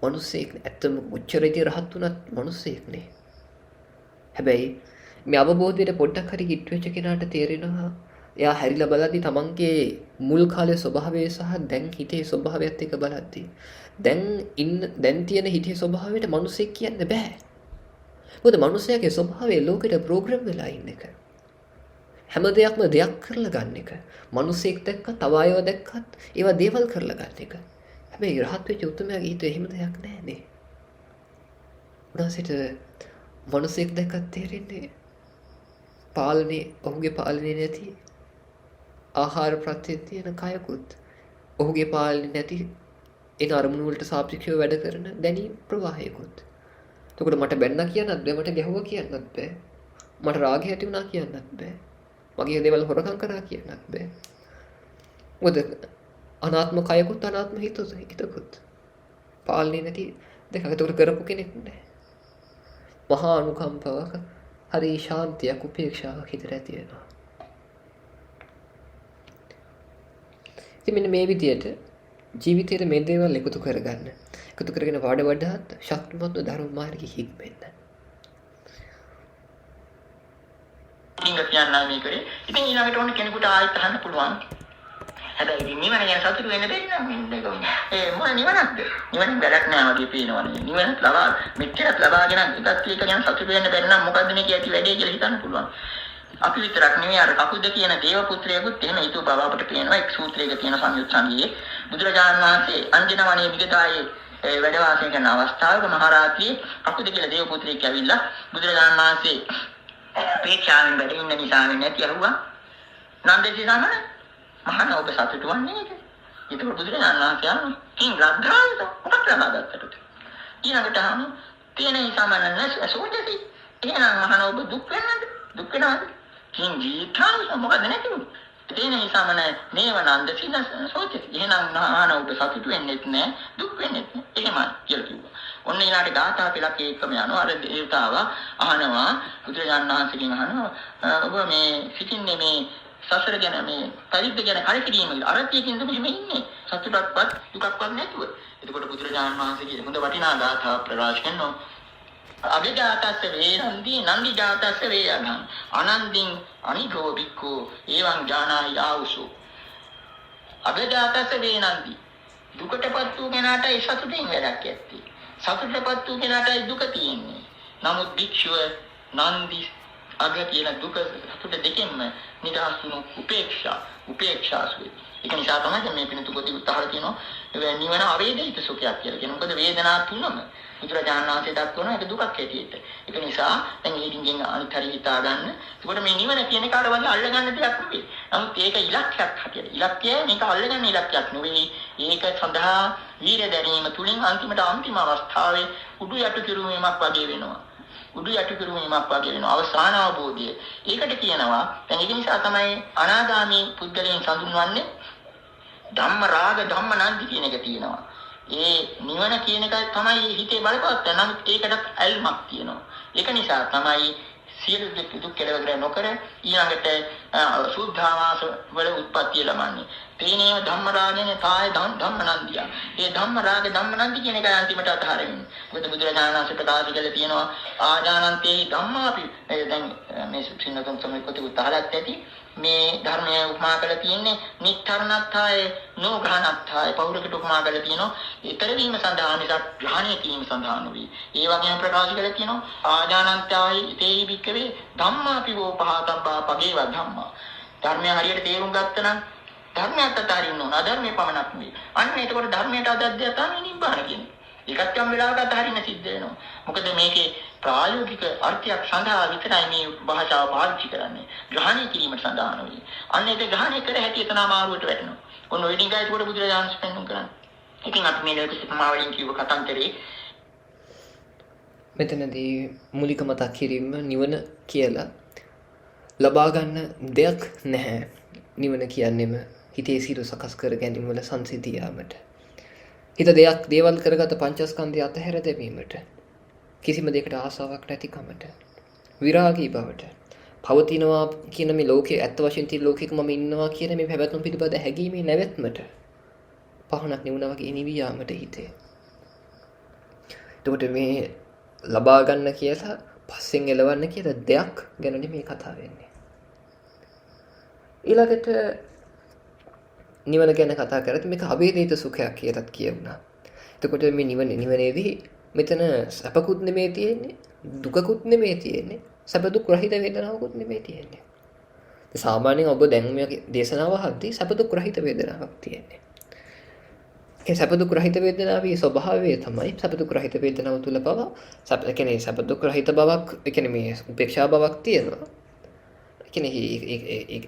මිනිස්සෙක් ඇත්තම උච්චර ඉතින් රහත් උනත් මිනිස්සෙක් නේ. හැබැයි මේ අවබෝධයට පොඩ්ඩක් හරි කිට් වෙච්ච කෙනාට තේරෙනවා එයා හැරිලා බලද්දි තමන්ගේ මුල් කාලේ ස්වභාවය සහ දැන් හිතේ ස්වභාවයත් එක්ක බලද්දි දැන් තියෙන හිතේ ස්වභාවයට මිනිස්සෙක් කියන්න බෑ. මොකද මිනිස්සයාගේ ස්වභාවය ලෝකෙට ප්‍රෝග්‍රෑම් වෙලා ඉන්න එක. හැම දෙයක්ම දෙයක් කරලා ගන්න එක. මිනිස්සෙක් දැක්ක තව අයව දැක්කත් ඒවා දේවල් කරලා ගන්න එක. හැබැයි රහත් වෙච්ච උත්තරමයාගේ හිතේ එහෙම දෙයක් නැහැ නේ. උන්වහන්සේට මිනිස්සෙක් දැක්කත් තේරෙන්නේ ඔහුගේ පාලනේ නැති ආහාර ප්‍රත්‍ය තියෙන කයකුත් ඔහුගේ පාලනේ නැති එන අරමුණු වලට සාපේක්ෂව වැඩ කරන දැනීම් ප්‍රවාහයකුත්. එතකොට මට බැන්නා කියන්නත් බෑ, මට ගැහුවා කියන්නත් බෑ, මට රාගය ඇති වුණා කියන්නත් බෑ, මගේ දේවල් හොරකම් කරා කියන්නත් බෑ. මොකද අනාත්ම කයකුත් අනාත්ම හිතකුත් පාලනේ නැති දෙකක්. එතකොට කරපු කෙනෙක් නෑ. මහා අනුකම්පාවක හරි ශාන්තියක් උපේක්ෂාවක් හිතට ඇති වෙනවා. ඉතින් මෙන්න මේ විදියට ජීවිතයේ මේ දේවල් එකතු කරගන්න. එකතු කරගෙන වඩාත් ශක්තිමත් ධර්ම මාර්ගයේ හික්මෙන්න. ඉංග කියන්නා මේ කරේ. ඉතින් ඊළඟට ඕන කෙනෙකුට ආයෙත් අහන්න පුළුවන්. හැබැයි නිවන ගැන සතුටු වෙන්න බැරි නම් මොන නිවනක්ද? නිවන වැඩක් නෑ වගේ පේනවනේ. නිවන ලබා මෙච්චරත් ලබාගෙන ඉතත් එක ගැන සතුටු වෙන්න බැරි නම් මොකද්ද මේ කියති වැඩේ කියලා හිතන්න පුළුවන්. අපි විතරක් නෙවෙයි අර කකුද්ද කියන දේව පුත්‍රයෙකුත් එහෙම ඊතු බව අපට පේනවා. එක් සූත්‍රයක තියෙන සංයුත් සංගියේ බුදුරජාණන් වහන්සේ අංජනවනේ විගතායේ වැඩ වාසය කරන අවස්ථාවක මහරාත්‍රියේ කකුද්ද කියලා දේව පුත්‍රයෙක් ඇවිල්ලා බුදුරජාණන් වහන්සේ ප්‍රේක්ෂාවෙන් වැඩ ඉන්න නිසා නැති අරුවා නන්දේසි සමන මහාන ඔබ සතුටු වන්නේ නේද? ඒක බුදුරජාණන් වහන්සේ අහනවා කිං රද්දාන්ත මොකක්ද ලබාගත්තට? ඊළඟට අහනවා තේනේ සමනන්න සෝජති. එහෙනම් මහාන ඔබ දුක් වෙනවද? කිං ජීවිතාංශ මොකද නැතිවෙන්නේ? තේනේ සමන නේවනන්ද සින සෝජති. එහෙනම් මහාන ඔබ සතුටු වෙන්නෙත් නෑ දුක් වෙන්නෙත් නෑ. එහෙමයි කියලා කිව්වා. ඔන්න ඊළාට ගාථා පෙළක් ඒකම යනවා. අර දේවතාව අහනවා බුදුරජාණන් වහන්සේගෙන් අහනවා ඔබ මේ සිටින්නේ මේ සසර ගැන මේ පරිද්ද ගැන කලකිරීම අරතියකින්ද මෙහෙම ඉන්නේ සතුටක්වත් දුකක්වත් නැතුව. එතකොට බුදුරජාණන් වහන්සේ කියන හොඳ වටිනා ගාථා ප්‍රකාශ කරනවා. අභිජාතස්ස වේනන්දි නන්දි ජාතස්ස වේයනං අනන්දින් අනිගෝ බික්ඛෝ එවං ඥානායි ආවුසෝ. අභිජාතස්ස වේනන්දි දුකටපත් වූ කෙනාටයි සතුටින් වැඩක් ඇත්තේ. සතුටටපත් වූ කෙනාටයි දුක තියෙන්නේ. නමුත් භික්ෂුව නන්දි අග කියන දුක සතුට දෙකෙන්ම නිදහස් වුණු උපේක්ෂාසුයි. ඒක නිසා තමයි මේ පිණිතුගති උත්හාර කියනවා නිවන අවේදිත සුඛයක් කියලා. කියන මොකද වේදනා තුනම බුදුරජාණන් වහන්සේ දක්වන එක දුකක් හැටියට. ඒක නිසා දැන් ඊටින්ගෙන් අනිත් හරිය හිතා ගන්න. ඒකට මේ නිවන කියන කාට වගේ අල්ල ගන්න දෙයක් නෙවෙයි. නමුත් ඒක ඉලක්කයක් හැටියට. ඉලක්කය මේක අල්ලගන්න ඉලක්කයක් නෙවෙයි. ඒක සඳහා වීර දැරීම තුලින් අන්තිම අවස්ථාවේ උඩු යටු කිරුවීමක් වගේ වෙනවා. උඩු යටු කිරුවීමක් වගේ වෙනවා. අවසාන අවබෝධය. ඒකට කියනවා දැන් ඒක නිසා තමයි අනාගාමී පුද්ගලයන් සඳුන්වන්නේ ධම්ම රාග ධම්ම නන්දි කියන එක තියෙනවා. ඒ නිවන කියන එක තමයි හිතේ බලපෑම. නමුත් ඒකට ඇල්මක් තියෙනවා. ඒක නිසා තමයි සියලු දුක් කෙලවර නොකර ඊළඟට සුද්ධාවාස වල උත්පත්තිය ලබන්නේ. තේනේව ධම්මරාගයෙන් කාය ධම්මනන්දිය. මේ ධම්මරාග ධම්මනන්දි කියන එක අන්තිමට අතහරින්න. මොකද බුදුරජාණන් වහන්සේ ප්‍රකාශ කළා තියෙනවා ආජානන්තේ ධම්මාපි. දැන් මේ සින්නතුන් සමයකට උත්තරයක් ඇති. මේ ධර්මය උපමා කරලා තියෙන්නේ නික්තරණත්ථය නෝඝානත්ථය පෞරකට උපමා කරලා තියෙනවා ඊතර වීම සඳහා නිසා ග්‍රහණය කිරීම සඳහා නෙවෙයි ඒ වගේම ප්‍රකාශ කරලා තියෙනවා ආජානන්තයයි තේහි වික්කවේ ධම්මාපිවෝ පහතබ්බා පගේව ධම්මා ධර්මය හරියට තේරුම් ගත්තා නම් ධර්මයට අතරින් ඕන අධර්මයේ පමණක් නෙවෙයි අන්න ඒකෝට ධර්මයට අදද්දය තමයි නිබ්බාන කියන්නේ ඒකත් යම් වෙලාවකට අතහරින්න සිද්ධ වෙනවා මොකද මේකේ ප්‍රායෝගික අර්ථයක් සඳහා විතරයි මේ භාෂාව පාවිච්චි කරන්නේ. ග්‍රහණය කිරීමට සඳහා නෙවෙයි. අන්න ඒක ග්‍රහණය කර හැටි එතන අමාරුවට වැටෙනවා. ඔන්න ඔය ටිකයි ඒකට බුදුරජාණන් වහන්සේ පෙන්වන්න කරන්නේ. ඉතින් අපි මේ ලෝක සිතමාවලින් කියව කතන්දරේ මෙතනදී මූලික මතක් කිරීම නිවන කියලා ලබා ගන්න දෙයක් නැහැ. නිවන කියන්නේම හිතේ සියලු සකස් කර ගැනීම වල සංසිඳී යාමට. හිත දේවල් කරගත පංචස්කන්ධය අතහැර දැමීමට. කිසිම දෙයකට ආසාවක් නැතිකමට විරාගී බවට පවතිනවා කියන මේ ලෝකයේ ඇත්ත වශයෙන් තියෙන ලෝකයක මම ඉන්නවා කියන මේ පැවැත්ම පිළිබඳ හැඟීමේ නැවැත්මට පහනක් නෙවුණා වගේ නිවි යාමට හිතේ. එතකොට මේ ලබා ගන්න කියලා පස්සෙන් එලවන්න කියලා දෙයක් ගැන මේ කතා වෙන්නේ. ඊළඟට නිවන ගැන කතා කරද්දී මේක අවේදිත සුඛයක් කියලාත් කියුණා. එතකොට මේ නිවනේදී මෙතන සැපකුත් නෙමෙයි තියෙන්නේ දුකකුත් නෙමෙයි තියෙන්නේ සැප දුක් රහිත වේදනාවකුත් නෙමෙයි තියෙන්නේ. සාමාන්‍යයෙන් ඔබ දැන් මේ දේශනාව අහද්දී සැප දුක් රහිත වේදනාවක් තියෙන්නේ. ඒ සැප දුක් රහිත වේදනාවේ ස්වභාවය තමයි සැප දුක් රහිත වේදනාව තුල බව සැප කියන්නේ සැප දුක් රහිත බවක් ඒ කියන්නේ මේ උපේක්ෂා බවක් තියෙනවා. ඒ කියන්නේ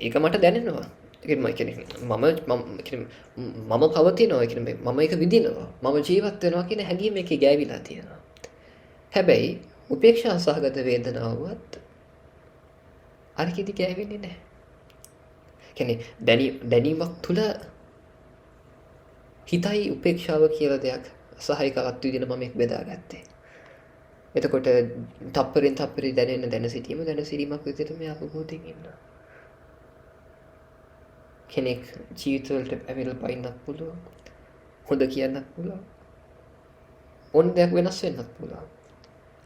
ඒක මට දැනෙනවා. මම පවතිනවා කියන්නේ මම ඒක විඳිනවා මම ජීවත් වෙනවා කියන හැඟීම එකේ ගෑවිලා තියෙනවා. හැබැයි උපේක්ෂා සහගත වේදනාවත් අරකිදි ගෑවෙන්නේ නැහැ. කියන්නේ දැනීමක් තුල හිතයි උපේක්ෂාව කියලා දෙයක් සහායකවත් විදිහට මම බෙදාගත්තේ. එතකොට තප්පරෙන් තප්පරේ දැන සිටීමක් විදිහට මේ අවබෝධයෙන් ඉන්නවා. කෙනෙක් ජීවිතවලට ඇවිල්ලා පයින්නත් පුළුවන්. හොඳ කියන්නත් පුළුවන්. ඕන දෙයක් වෙනස් වෙන්නත් පුළුවන්.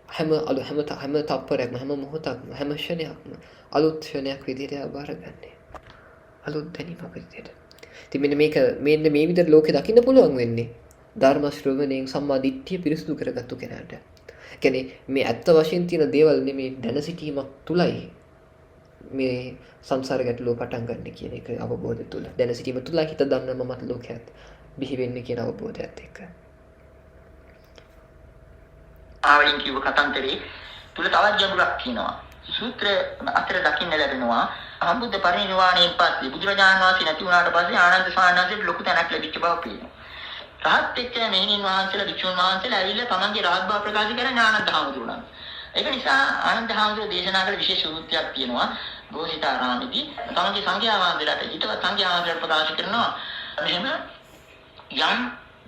හැම තප්පරයක්ම හැම මොහොතක්ම හැම ක්ෂණයක්ම අලුත් ක්ෂණයක් විදිහට බාරගන්නේ. අලුත් දැනීමක් විදිහට. ඉතින් මෙන්න මේ විදිහට ලෝකේ දකින්න පුළුවන් වෙන්නේ ධර්ම ශ්‍රවණයෙන් සම්මා දිට්ඨිය පිරිසුදු කරගත්තු කෙනාට. කියන්නේ මේ ඇත්ත වශයෙන් තියෙන දේවල් නෙමේ දැන සිටීමක් තුලයි මේ සංසාර ගැටලුව පටන් ගන්න කියන එක අවබෝධය තුල දැන සිටීම තුල හිත දන්න මමත් ලෝකයක් බිහි වෙන්නේ කියන අවබෝධයත් එක්ක ආවලින් කියව කතන්දරේ තුල තවත් ගැඹුරක් තියෙනවා සූත්‍ර අතර දකින්න ලැබෙනවා අහම්බුද්ධ පරිනිර්වාණයෙන් පස්සේ බුදුරජාණන් වහන්සේ නැති වුණාට පස්සේ ආනන්ද සානන්දට ලොකු තැනක් ලැබිච්ච බව පේනවා රහත් එක්ක මෙහෙණින් වහන්සේලා වික්ෂුන් වහන්සේලා ඇවිල්ලා තමන්ගේ රහත් බව ප්‍රකාශ කරන ආනන්ද හාමුදුරුවෝ ඒක නිසා ආනන්ද හාමුදුරුවෝ දේශනා කළ විශේෂ සූත්‍රයක් තියෙනවා ගෝසිතාරාමේදී තමන්ගේ සංඝයා වහන්සේලාට ඊටවත් සංඝයා වහන්සේලාට ප්‍රකාශ කරනවා මෙහෙම යම්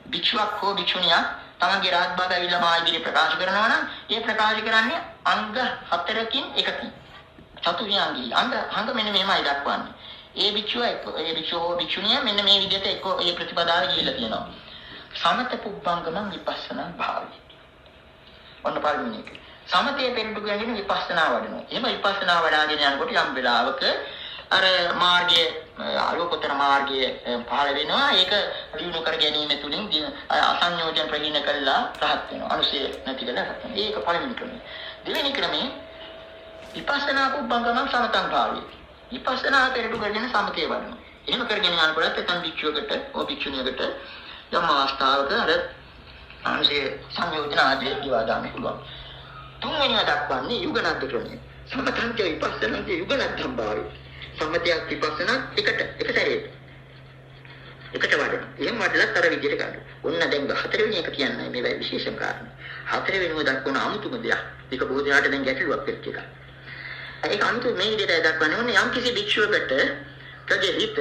භික්ෂුවක් හෝ භික්ෂුණියක් තමන්ගේ රහත් බව ඇවිල්ලා මා ඉදිරියේ ප්‍රකාශ කරනවා නම් ඒ ප්‍රකාශ කරන්නේ අංග 4කින් එකකින් චතුර්යාංගී අංග මෙන්න මෙහෙමයි දක්වන්නේ ඒ භික්ෂුව හෝ භික්ෂුණිය මෙන්න මේ විදිහට එක්ක ඒ ප්‍රතිපදාවේ ගිහිල්ලා තියෙනවා සමත පුබ්බංගමං විපස්සනා භාවි ඔන්න පළවෙනි එක සමතේ පෙරටු ගගෙන විපස්සනා වඩනවා. එහෙම විපස්සනා වඩාගෙන යනකොට යම් වෙලාවක අර මාර්ගයේ ආලෝකතර මාර්ගයේ පහළ වෙනවා. ඒක දිනු කර ගැනීම තුලින් අසංයෝජන ප්‍රහීන කළා රහත් වෙනවා. අනුසය නැති කළා රහත් වෙනවා. ඒක පළවෙනි ක්‍රමය. දෙවෙනි ක්‍රමය විපස්සනා පුබ්බංගමං සමතං භාවි. විපස්සනා පෙරටු ගගෙන සමතේ වඩනවා. එහෙම කරගෙන යනකොට එතන භික්ෂුවකට හෝ භික්ෂුණියකට යම් අවස්ථාවක අර අනුසය සංයෝජන ආදී ඒවා දාන්න පුළුවන්. තුන්වෙනිව දක්වන්නේ යුගනද්ද ක්‍රමය. සමතංච විපස්සනාංච යුගනද්දම් භාවි. සමතයක් විපස්සනා එක සැරේට. එකට වඩන. එහෙම වඩලත් අර විදිහට ගන්න. ඔන්න දැන් හතරවෙනි එක කියන්නේ මේ විශේෂම කාරණා. හතරවෙනිව දක්වන අමුතුම දෙයක්. ඒක බොහෝ දෙනාට දැන් ගැටලුවක් වෙච්ච එකක්. ඒක අමුතු මේ විදිහට දක්වන්නේ ඕනේ යම් කිසි භික්ෂුවකට කගේ හිත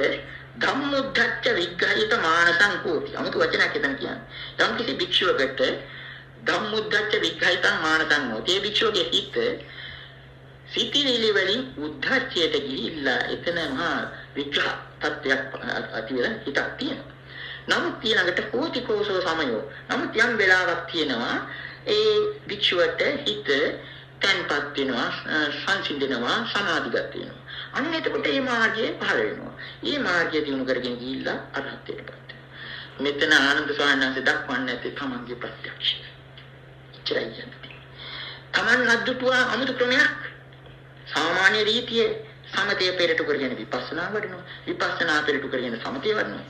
ධම්මුද්ධච්ච විග්‍රහිත මානසං කෝටි. අමුතු වචනයක් එතන කියන්නේ. යම් කිසි භික්ෂුවකට ධම්මුද්ධච්ච විග්‍රහිතං මානසං හොතේ භික්ෂුවගේ හිත සිතිවිලි වලින් උද්ධච්චයට ගිහිල්ලා එතන මහා විග්‍රහ තත්ත්වයක් ඇති වෙලා හිතක් තියෙනවා. නමුත් ඊළඟට කෝටිකෝසෝ සමයෝ. නමුත් යම් වෙලාවක් තියෙනවා ඒ වික්ෂුවට හිත තැන්පත් වෙනවා, සංසිඳෙනවා, සමාධිගත වෙනවා. අන්න එතකොට මේ මාර්ගය පහළ වෙනවා. මේ මාර්ගය දිනු කරගෙන ගිහිල්ලා අරහත්ත්වයටපත්. මෙතන ආනන්ද ස්වාමීන් වහන්සේ දක්වන්නේ නැත්තේ තමන්ගේ ප්‍රත්‍යක්ෂය. ඉච්චරයි කියන්නේ. තමන් අද්දුටුවා අමුතු ක්‍රමයක්. සාමාන්‍ය රීතියේ සමතය පෙරට කරගෙන විපස්සනා වඩනවා. විපස්සනා පෙරට කරගෙන සමතය වඩනවා.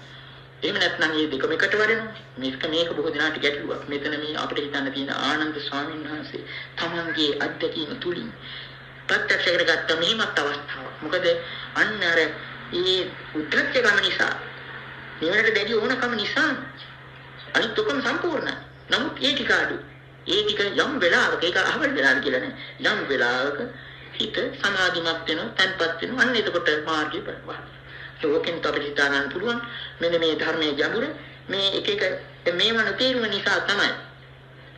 එහෙම නැත්නම් මේ දෙකම එකට වඩනවා. මේක බොහෝ දෙනාට ගැටලුවක්. මෙතන මේ අපිට හිතන්න තියෙන ආනන්ද ස්වාමීන් වහන්සේ තමන්ගේ අත්දැකීම තුලින් ප්‍රත්‍යක්ෂ කරගත්ත මෙහිමත් අවස්ථාවක්. මොකද අන්න අර මේ උද්දච්ච ගම නිසා නිවනට දැඩි ඕනකම නිසා අනිත් ඔක්කොම සම්පූර්ණයි. නමුත් ඒ ටික අඩු. ඒ ටික යම් වෙලාවක ඒක අහවල් වෙලාද කියලා නෑ. යම් වෙලාවක හිත සමාධිමත් වෙනවා, තන්පත් වෙනවා. අන්න එතකොට මාර්ගය පරවහන. ඒකෙන් අපිට හිතා ගන්න පුළුවන් මෙන්න මේ ධර්මයේ ගැඹුර මේ එක මේවන තේරුම නිසා තමයි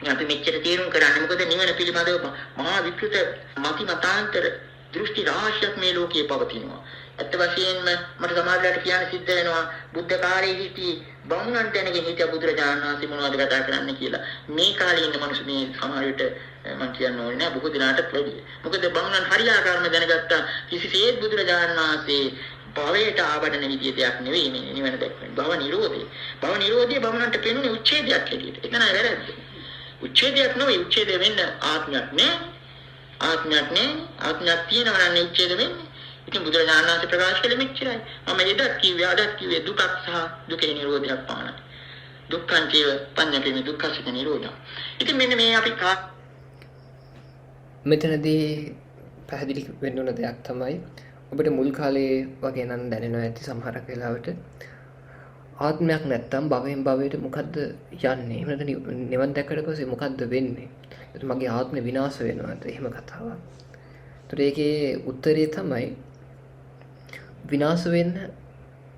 අපි මෙච්චර තේරුම් කරන්නේ. මොකද නිවන පිළිබඳව මහා විකෘත මතිමතාන්තර දෘෂ්ටි රාශියක් මේ ලෝකයේ පවතිනවා. ඇත්ත වශයෙන්ම මට සමාජයට කියන්න සිද්ධ වෙනවා බුද්ධ කාලයේ සිටි බමුණන් දැනගෙන හිටිය බුදුරජාණන් වහන්සේ මොනවද කතා කරන්නේ කියලා. මේ කාලේ ඉන්න මිනිස්සු මේ සමහර විට මම කියන්න ඕනේ නෑ බොහෝ දිනාට වැඩි. මොකද බමුණන් හරියාකාරව දැනගත්තා කිසිසේත් බුදුරජාණන් වහන්සේ භවයට ආවඩන විදිය දෙයක් නෙවෙයි මේ නිවන දැක්වෙන්නේ. භව නිරෝධය. භව නිරෝධය බමුණන්ට පෙනුනේ උච්ඡේදයක් හැටියට. එතනයි වැරද්ද. උච්ඡේදයක් නෙවෙයි උච්ඡේදය වෙන්න ආත්මයක් නෑ. ආත්මයක් තියෙනවා නම් උච්ඡේද වෙන්නේ. ඉතින් බුදුරජාණන් වහන්සේ ප්‍රකාශ කළේ මෙච්චරයි. මම එදත් කිව්වේ දුකක් සහ දුකේ නිරෝධයක් පමණයි. දුක්ඛං චේව පඤ්ඤකේ දුක්ඛස්ස නිරෝධය. ඉතින් මෙන්න මේ අපි මෙතනදී පැහැදිලි වෙන්න ඕන දෙයක් තමයි ඔබට මුල් කාලේ වගේ නම් දැනෙනවා ඇති සමහරක් වෙලාවට ආත්මයක් නැත්තම් භවයෙන් භවයට මොකද්ද යන්නේ? එහෙම නැත්නම් නිවන් දැක්කට පස්සේ මොකද්ද වෙන්නේ? ඒත් මගේ ආත්මය විනාශ වෙනවද? එහෙම කතාවක්. ඒතර ඒකේ උත්තරේ තමයි විනාශ වෙන්න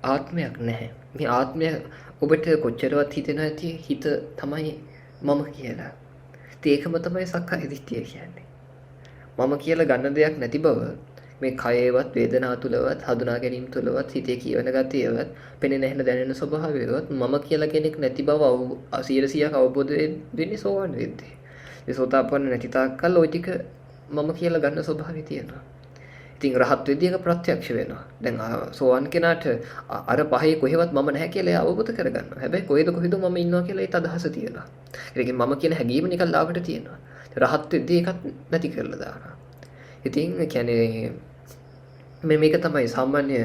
ආත්මයක් නැහැ. මේ ආත්මය ඔබට කොච්චරවත් හිතෙනවා ඇති හිත තමයි මම කියලා. ඉතින් ඒකම තමයි සක්කාය දිට්ඨිය කියන්නේ. මම කියලා ගන්න දෙයක් නැති බව මේ කයේවත් වේදනා තුලවත් හඳුනා ගැනීම තුලවත් හිතේ කියවන ගතියවත් පෙනෙන නැහෙන දැනෙන ස්වභාවයවත් මම කියලා කෙනෙක් නැති බව 100% අවබෝධ වෙන්නේ සෝවන් වෙද්දී. ඒ සෝතාපන්න නැති තාක්කල් ওই ටික මම කියලා ගන්න ස්වභාවය තියෙනවා. ඉතින් රහත් වෙද්දී ඒක ප්‍රත්‍යක්ෂ වෙනවා. දැන් සෝවන් කෙනාට අර පහේ කොහෙවත් මම නැහැ කියලා එයා අවබෝධ කරගන්නවා. හැබැයි කොහෙද මම ඉන්නවා කියලා ඒත් අදහස තියෙනවා. ඒ කියන්නේ මම කියන හැඟීම නිකන් ලාවට තියෙනවා. රහත් වෙද්දී ඒකත් නැති කරලා දානවා. ඉතින් ඒ කියන්නේ මේක තමයි සාමාන්‍ය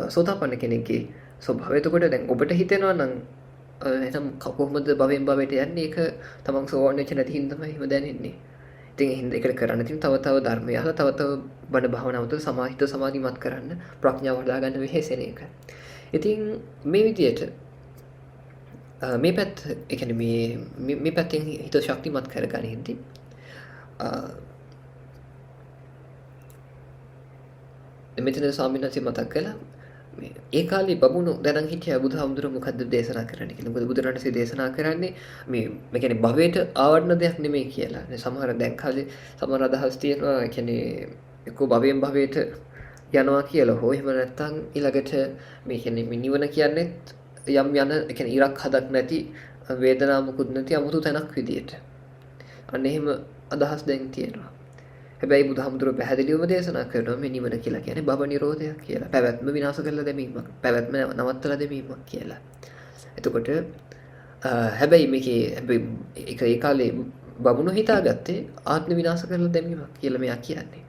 සෝතාපන්න කෙනෙක්ගේ ස්වභාවය. එතකොට දැන් ඔබට හිතෙනවා නම් එහෙනම් කොහොමද භවෙන් භවයට යන්නේ? ඒක තමන් සෝවන් වෙච්ච නැති හින්දාමයි එහෙම දැනෙන්නේ. ඉතින් ඒ හින්දා ඒකට කරන්න තියෙන තව ධර්මය අහලා තව බණ භාවනාව තුළ සමාධිමත් කරන්න ප්‍රඥාව හදාගන්න වෙහෙසෙන එක. ඉතින් මේ විදියට මේ පැත්ත ඒ කියන්නේ මේ පැත්තෙන් හිත ශක්තිමත් කරගනිද්දී මෙතන ස්වාමීන් වහන්සේ මතක් කළා ඒ කාලේ බමුණු දැනන් හිටියා බුදුහාමුදුරුවෝ මොකද්ද දේශනා කරන්නේ කියලා. මොකද බුදුරණසේ දේශනා කරන්නේ මේ කියන්නේ භවයට ආවඩන දෙයක් නෙමෙයි කියලා. සමහර දැන් කාලේ සමහර අදහස් තියෙනවා කියන්නේ එක්කෝ භවයෙන් භවයට යනවා කියලා. හෝ එහෙම නැත්නම් ඊළඟට මේ කියන්නේ නිවන කියන්නේ යම් යන ඒ කියන්නේ ඉරක් හදක් නැති වේදනාව මුකුත් නැති 아무තු තැනක් විදියට. අන්න එහෙම අදහස් දැන් තියෙනවා. හැබැයි බුදුහාමුදුරුවෝ පැහැදිලිවම දේශනා කරනවා මේ නිවන කියලා කියන්නේ භව නිරෝධයක් කියලා. පැවැත්ම විනාශ කරලා දැමීමක්. පැවැත්ම නවත්තලා දැමීමක් කියලා. එතකොට හැබැයි මේකේ ඒ කාලේ බමුණු හිතාගත්තේ ආත්ම විනාශ කරලා දැමීමක් කියලා මෙයා කියන්නේ.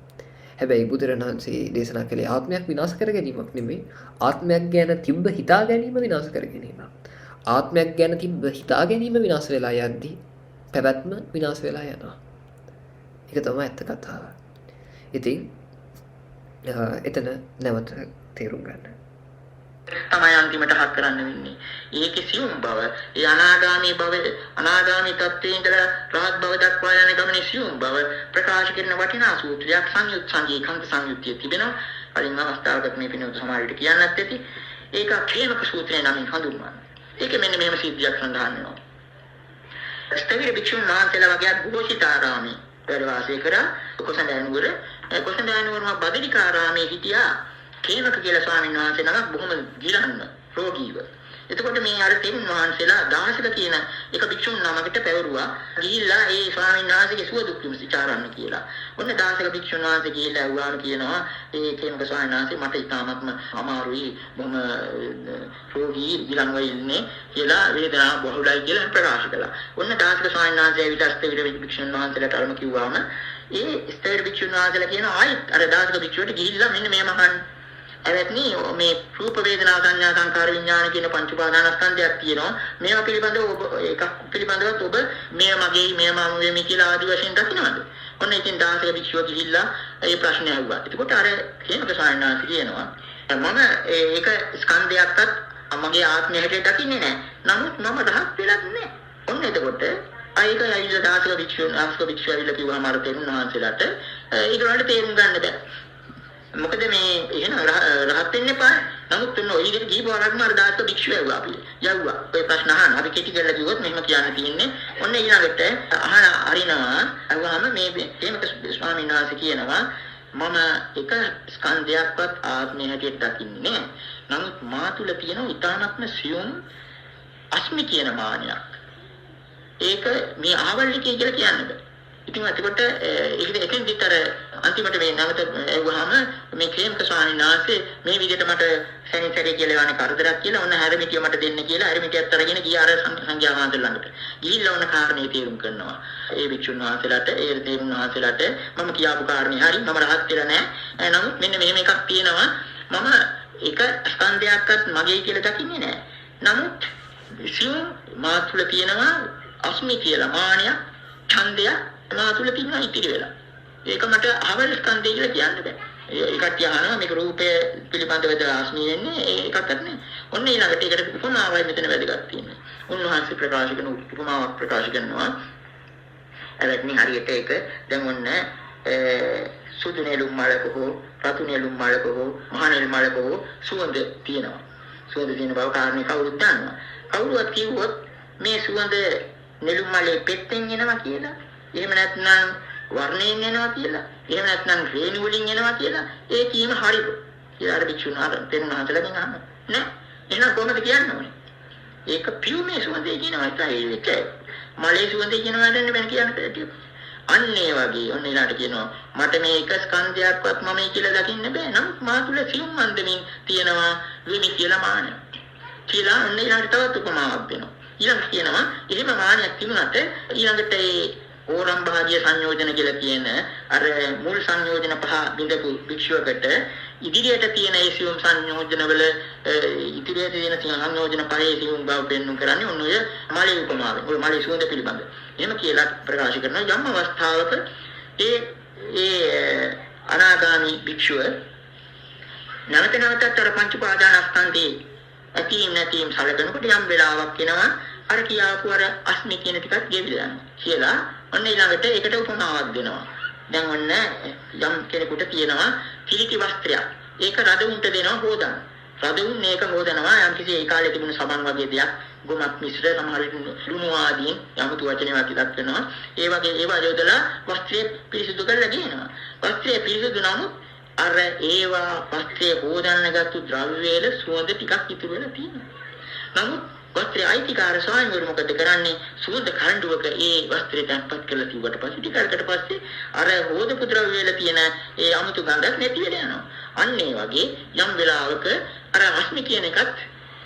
හැබැයි බුදුරණන්සේ දේශනා කළේ ආත්මයක් විනාශ කර ගැනීමක් නෙමෙයි. ආත්මයක් ගැන තිබ්බ හිතා ගැනීම විනාශ කර ගැනීමක්. ආත්මයක් ගැන තිබ්බ හිතා ගැනීම විනාශ වෙලා යද්දී පැවැත්ම විනාශ වෙලා යනවා. ඒක තමයි ඇත්ත කතාව. ඉතින් එතන නැවත තේරුම් ගන්න. තමයි අන්තිමට හක් කරන්න වෙන්නේ. ඒකේ සියුම් බව, ඒ අනාගාමී තත්ත්වයේ ඉඳලා රහත් බව දක්වා යන ගමනේ සියුම් බව ප්‍රකාශ කරන වටිනා සූත්‍රයක් සංයුත් සංගී කන්ත සංයුත්තිය තිබෙනවා. කලින් අවස්ථාවකට මේ පිනොත් සමහරවිට කියන්නත් ඇති. ඒක ක්‍රේමක සූත්‍රය නමින් හඳුන්වනවා. ඒක මෙන්න මෙහෙම සිද්ධියක් සඳහන් වෙනවා. ස්ථවිර භික්ෂුන් වහන්සේලා වගේ ගෝෂිතාරාමේ වැඩ වාසය කරා කොසඳ නුවර කොසඳානුවරම බදලිකාරාමේ හිටියා කේමක කියලා ස්වාමීන් වහන්සේ නමක් බොහොම ගිලන්න රෝගීව. එතකොට මේ අර තෙරුන් වහන්සේලා දාසක කියන එක භික්ෂුන් නමකට පැවරුවා ගිහිල්ලා ඒ ස්වාමීන් වහන්සේගේ සුව දුක් විචාරන්න කියලා. ඔන්න දාසක භික්ෂුන් වහන්සේ ගිහිල්ලා වුණාම කියනවා ඒ කේමක ස්වාමීන් වහන්සේ මට ඉතාමත්ම අමාරුයි බොහොම රෝගී ගිලන්ව ඉන්නේ කියලා වේදනාව බහුලයි කියලා ප්‍රකාශ කළා. ඔන්න දාසක ස්වාමීන් වහන්සේ ඇවිල්ලා අස්තවිර භික්ෂුන් වහන්සේලාට අරම කිව්වාම ඒ ස්තවිර භික්ෂුන් වහන්සේලා කියනවා ආයිත් අර දාසක භික්ෂුවට ගිහිල්ලා මෙන්න මේ මහන් එවත්නි මේ රූප වේදනා සංඥා සංකාර විඥාන කියන පංච උපාදානස්කන්ධයක් තියෙනවා. මේවා පිළිබඳව ඔබ එකක් පිළිබඳවත් ඔබ මේ මගේ මේ මම වෙමි කියලා ආදි වශයෙන් දකින්නවද? ඔන්න ඉතින් දාසක භික්ෂුව ගිහිල්ලා ඒ ප්‍රශ්නය අහුවා. එතකොට අර හේමක සායනාංශ කියනවා මම ඒක ස්කන්ධයක්වත් මගේ ආත්මය හැටියට දකින්නේ නැහැ. නමුත් මම රහත් වෙලත් නැහැ. ඔන්න එතකොට අයික ඇවිල්ලා දාසක භික්ෂුව ඇවිල්ලා කිව්වම අර තෙරුන් වහන්සේලාට ඒගොල්ලන්ට තේරුම් ගන්න බෑ. මොකද මේ එහෙනම් රහත් වෙන්න එපා. නමුත් ඔන්න ඔය විදිහට කීපවරක්ම අර දායක භික්ෂුව ඇව්වා අපි. යව්වා. ඔය ප්‍රශ්න අහන්න. අපි කෙටි කරලා කිව්වොත් මෙහෙම කියන්න තියෙන්නේ. ඔන්න ඊළඟට අහන අරිනවා. අහුවාම මේ හේමක ස්වාමීන් වහන්සේ කියනවා මම එක ස්කන්ධයක්වත් ආත්මය හැටියට දකින්නේ නැහැ. නමුත් මා තුල තියෙන ඊ타නත්ම සියුම් අස්මි කියන මානයක්. ඒක මේ ආවල්ලිකය කියලා කියන්න බෑ. ඉතින් එතකොට ඒකෙන් විතර අන්තිමට මේ නැවත ඇහුවාම මේ කේමක ස්වාමීන් වහන්සේ මේ විදිහට මට සැනිසරේ කියලා යන කරදරයක් කියලා ඔන්න හැරමිටිය මට දෙන්න කියලා හැරමිටියත් අරගෙන ගියා අර සංඝයා වහන්සේ ළඟට. ගිහිල්ලා ඔන්න කාරණේ තේරුම් කරනවා. ඒ වික්ෂුන් වහන්සේලාට ඒ තේරුම් වහන්සේලාට මම කියාපු කාරණේ හරි මම රහත් වෙලා නැහැ. නමුත් මෙන්න මෙහෙම එකක් තියෙනවා. මම එක ස්කන්ධයක්වත් මගේ කියලා දකින්නේ නැහැ. නමුත් සියුම් මා තුළ තියෙනවා අස්මි කියලා මානයක් ඡන්දයක් මා තුළ තියෙනවා ඉතිරි වෙලා. ඒක මට අවල් ස්කන්ධය කියලා කියන්න බෑ. ඒකට යහනවා මේක රූපය පිළිබඳව දාස්මි වෙන්නේ ඒකත් නැහැ. ඔන්න ඊළඟට ඒකට උපමාවයි මෙතන වැදගත් තියෙන්නේ. උන්වහන්සේ ප්‍රකාශ කරන උපමාවක් ප්‍රකාශ කරනවා. එවැනි හරියට ඒක දැන් ඔන්න සුදු නෙළුම් මලක හෝ රතු නෙළුම් මලක හෝ මහ නෙළුම් මලක හෝ සුවඳ තියෙනවා. සුවඳ තියෙන බව කාරණේ කවුරුත් දන්නවා. කවුරුවත් කිව්වොත් මේ සුවඳ නෙළුම් මලේ පෙත්තෙන් එනවා කියලා එහෙම නැත්නම් වර්ණයෙන් එනවා කියලා එහෙම නැත්නම් රේණු වලින් එනවා කියලා ඒ කීම හරිද කියලා අර භික්ෂුන් තෙරුණාන්සලගෙන් අහනවා නෑ එහෙනම් කොහොමද කියන්න ඕනේ ඒක පියුමේ සුවඳේ කියනවා ඒක මලේ සුවඳේ කියනවා දැන් වෙන කියන්න අන්න ඒ වගේ ඔන්න ඊළාට කියනවා මට මේ එක ස්කන්ධයක්වත් මමයි කියලා දකින්න බෑ නමුත් මා තුල සියුම් මන්දමින් තියෙනවා විමි කියලා මාන කියලා ඔන්න ඊළාට තවත් උපමාවක් දෙනවා ඊළඟට කියනවා එහෙම මානයක් තිබුණාට ඊළඟට ඒ ඕරම් භාග්‍ය සංයෝජන කියලා කියන අර මුල් සංයෝජන පහ බිඳපු භික්ෂුවකට ඉදිරියට තියෙන ඒ සියුම් සංයෝජන වල ඉදිරියට තියෙන සංයෝජන පහේ සියුම් බව පෙන්වන්න කරන්නේ ඔන්න ඔය මලේ උපමාවෙන් ඔය මලේ සුවඳ පිළිබඳ. එහෙම කියලා ප්‍රකාශ කරන යම් අවස්ථාවක ඒ අනාගාමී භික්ෂුව නැවතත් අර පංච පාදානස්කන්ධේ ඇතීම් නැතීම් සැලකනකොට යම් වෙලාවක් එනවා අර කියාපු අර අස්මි කියන ටිකත් ගෙවිලා යනවා කියලා ඔන්න ඊළඟට ඒකට උපමාවක් දෙනවා. දැන් ඔන්න යම් කෙනෙකුට තියෙනවා කිලිටි වස්ත්‍රයක්. ඒක රදවුන්ට දෙනවා හොදන්න. රදවුන් මේක හොදනවා යම් කිසි ඒ කාලේ තිබුණු සබන් වගේ දෙයක් ගොමක් මිශ්‍ර සමහර ලුණු ආදීන් යමුතු වචනයක් ඉලක්ක කරනවා. ඒ වගේ ඒවා යොදලා වස්ත්‍රය පිරිසිදු කරලා ගිනවා. වස්ත්‍රය පිරිසිදු නම් අර ඒවා වස්ත්‍රය හොදන්න ගත්තු ද්‍රව්‍ය වල සුවඳ ටිකක් ඉතුරු වෙලා තියෙනවා. නමුත් වස්ත්‍රයේ අයිතිකාර ස්වාමීවරු මොකද කරන්නේ සුවඳ කණ්ඩුවක ඒ වස්ත්‍රය තැන්පත් කරලා තිබ්බට පස්සේ ටිකකට පස්සේ අර හොදපු ද්‍රව්‍ය වල තියෙන ඒ අමුතු ගඳක් නැති වෙලා යනවා. අන්න ඒ වගේ යම් වෙලාවක අර අස්මි කියන එකත්